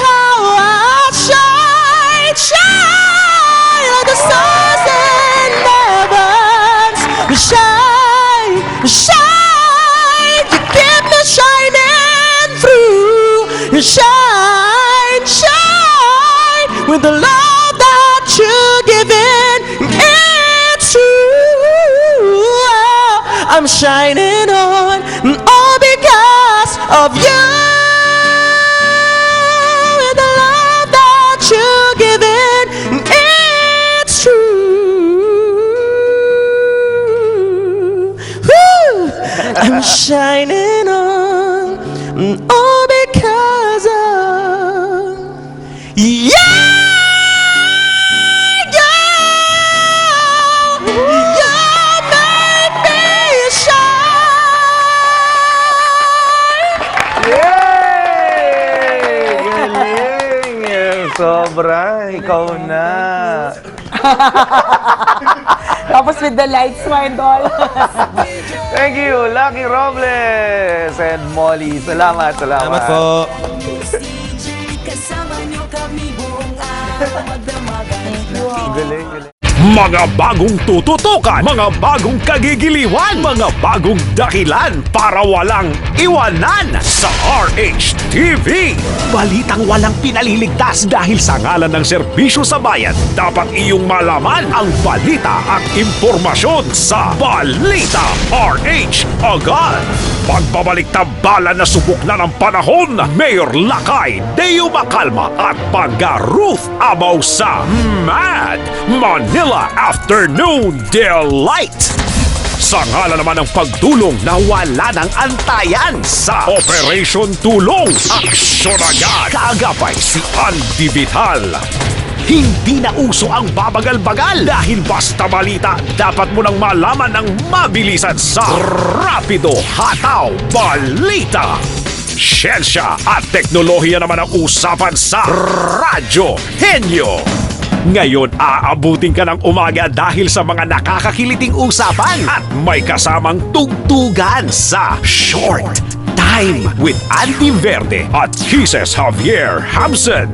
S9: how I'll shine, shine like the stars in the heavens. Shine, shine, you keep me shining through. Shine. with the love that you're giving. It's true. I'm shining on all because of you. With the love that you're giving, it's true. Woo! I'm shining on all because of you.
S2: Yay! Galing! Sobra, ikaw na.
S1: Tapos with the lights mo and all.
S2: Thank you, Lucky Robles and Molly. Salamat.
S9: Salamat po.
S2: Galing.
S4: Mga bagong tututukan, mga bagong kagigiliwan, mga bagong dahilan para walang iwanan sa RH-TV. Balitang walang pinaliligtas dahil sa ngalan ng serbisyo sa bayan, dapat iyong malaman ang balita at impormasyon sa Balita RH agad. Pagbabalik tambalan na subok na ng panahon, Mayor Lakay, Deo Macalma at Pagga Ruth Abaw sa Mad Manila Afternoon Delight. Sa ngalan naman ng pagdulong na wala ng antayan sa Operation Tulong, aksyon agad. Kaagapay si Andy Vital. Hindi na uso ang babagal-bagal dahil basta balita, dapat mo nang malaman ng mabilisan sa Rapido Hataw Balita. Siyensya at teknolohiya naman ang usapan sa Radyo Henyo. Ngayon, aabutin ka ng umaga dahil sa mga nakakakiliting usapan at may kasamang tugtugan sa Short Time with Andy Verde at Kisses Javier Hamson.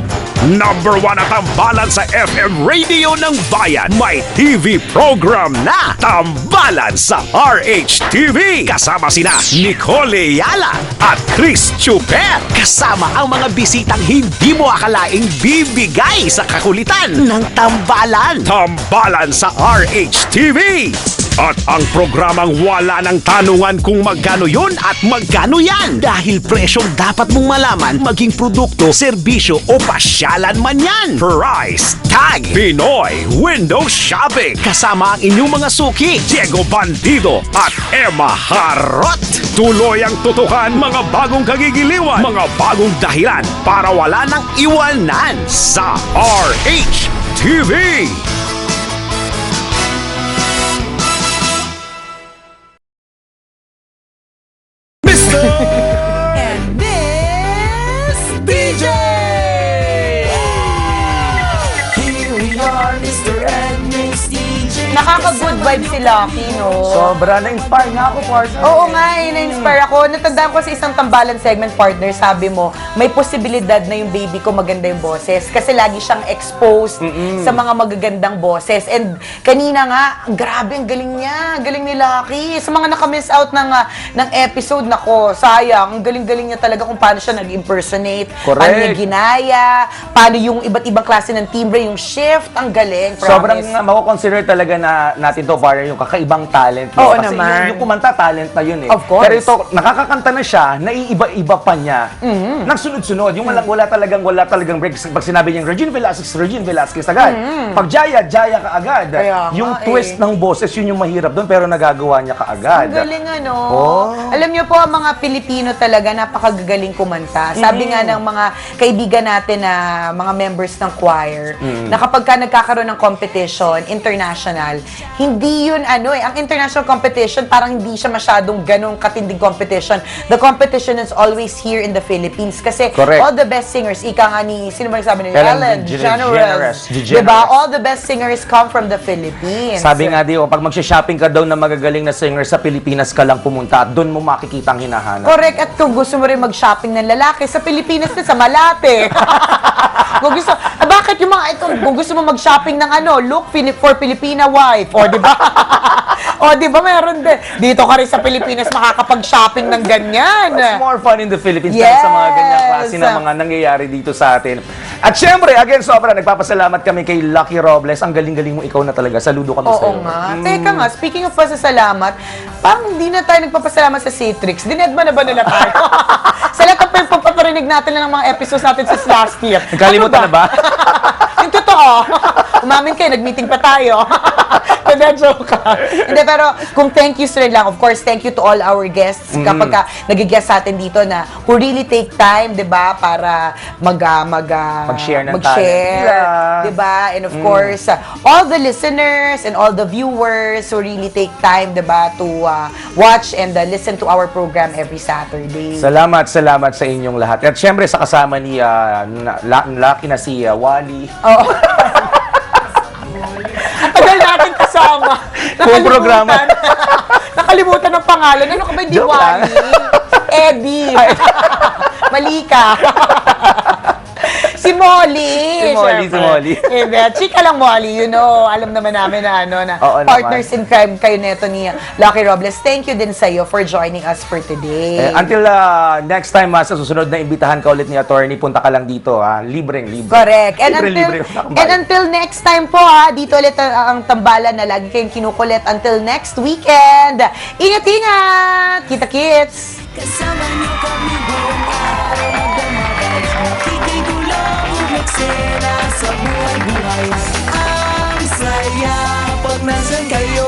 S4: Number 1 at tambalan sa FM radio ng bayan. May TV program na Tambalan sa RH-TV. Kasama sina Nicole Yala at Chris Chuper. Kasama ang mga bisitang hindi mo akalaing bibigay sa kakulitan ng tambalan. Tambalan sa RH-TV. At ang programang wala ng tanungan kung magkano yun at magkano yan. Dahil presyong dapat mong malaman, maging produkto, serbisyo o pasyalan man yan. Price Tag Pinoy Window Shopping. Kasama ang inyong mga suki, Diego Bandido at Emma Harot. Tuloy ang tutukan, mga bagong kagigiliwan, mga bagong dahilan para wala nang iwanan sa RH-TV.
S1: And this DJ!
S5: Here we are, Mr. and Miss DJ.
S1: Nakaka-good vibe si Lucky, no?
S2: Sobra, na-inspire nga ako, partner.
S1: Oo nga, na-inspire ako. Natandaan ko sa isang tambalan segment partner, sabi mo, may posibilidad na yung baby ko maganda yung boses. Kasi lagi siyang exposed sa mga magagandang boses. And kanina nga, grabe, ang galing niya. Galing ni Lucky. Sa mga naka-miss out ng episode, nako, sayang. Ang galing-galing niya talaga kung paano siya nag-impersonate.
S2: Correct.
S1: Paano niya ginaya. Paano yung iba't ibang klase ng timbre, yung shift. Ang galing, promise.
S2: Sobrang mako-consider talaga na natin to para yung kakaibang talent. No?
S1: Oo
S2: Kasi
S1: naman.
S2: yung kumanta, talent na yun eh.
S1: Of course.
S2: Pero ito, nakakakanta na siya, naiiba-iba pa niya. Nagsunod-sunod. Yung wala talagang break. Pag sinabi niyang Regine Velasquez agad. Pag Jaya ka agad.
S1: Kaya nga,
S2: Yung twist ng boses, yun yung mahirap doon, pero nagagawa niya kaagad.
S1: Ang galing ano.
S2: Oh.
S1: Alam niyo po, ang mga Pilipino talaga napakagagaling kumanta. Sabi nga ng mga kaibigan natin na mga members ng choir, na kapag ka nagkakaroon ng competition, international, hindi yun ang international competition, parang hindi siya masyadong ganong katinding competition. The competition is always here in the Philippines. Kasi
S2: Correct.
S1: all the best singers, ika nga ni, sino ba nagsabi nila?
S2: Ellen
S1: DeGeneres.
S2: DeGeneres.
S1: Diba? All the best singers come from the Philippines.
S2: Sabi nga di, pag magsha-shopping ka daw ng magagaling na singer sa Pilipinas ka lang pumunta at doon mo makikita ang hinahanap.
S1: Correct. At kung gusto mo rin mag-shopping ng lalaki, sa Pilipinas na, sa Malate. Kung gusto, bakit yung mga, kung gusto mo mag-shopping ng look for Filipina wife, o di ba? O, di ba meron din. Dito ka rin sa Pilipinas makakapag-shopping ng ganyan.
S2: It's more fun in the Philippines
S1: Yes.
S2: dahil sa mga ganyang klase na mga nangyayari dito sa atin. At syempre, again, sobra, nagpapasalamat kami kay Lucky Robles. Ang galing-galing mo, ikaw na talaga. Saludo kami
S1: Oo
S2: sa'yo.
S1: nga. Teka nga, speaking of pasasalamat, parang hindi na tayo nagpapasalamat sa Citrix. Dinedma na ba nila tayo? Sa lahat ng pagpaparinig natin lang ng mga episodes natin since last year.
S2: Nagkalimutan na ba?
S1: Yung totoo. Umamin kayo, nag-meeting pa tayo. Hindi, joke ka. Hindi, pero kung thank yous rin lang, of course, thank you to all our guests kapag ka nag-guest sa atin dito na who really take time, di ba, para
S2: Mag-share ng
S1: mag-share,
S2: talent nila.
S1: di ba? And of course, all the listeners and all the viewers who really take time, di ba, to watch and listen to our program every Saturday.
S2: Salamat sa inyong lahat. At syempre sa kasama ni Lucky na si Wally.
S1: Oo. Ang tagal natin kasama.
S2: Buong programa.
S1: Nakalimutan ng pangalan. Ano ka ba, hindi
S2: Joke lang.
S1: Wally? Eddie. Mali ka. Si Molly.
S2: Si Molly,
S1: syempre.
S2: si Molly.
S1: Hindi, chika lang Molly. You know, alam naman namin na, na
S2: Oo
S1: partners in crime kayo neto ni Lucky Robles. Thank you din sa'yo for joining us for today.
S2: Until next time, sa susunod na imbitahan ka ulit ni attorney, punta ka lang dito. Libreng.
S1: Correct. And
S2: Libre.
S1: until next time po dito ulit ang tambalan na lagi kayong kinukulit. Until next weekend. Ingat-ingat! Kita-kits!
S3: Kasama niyo kami buong araw magdamagay Nakikigulo, magsena sa buhay-buhay Ang saya pag nasan kayo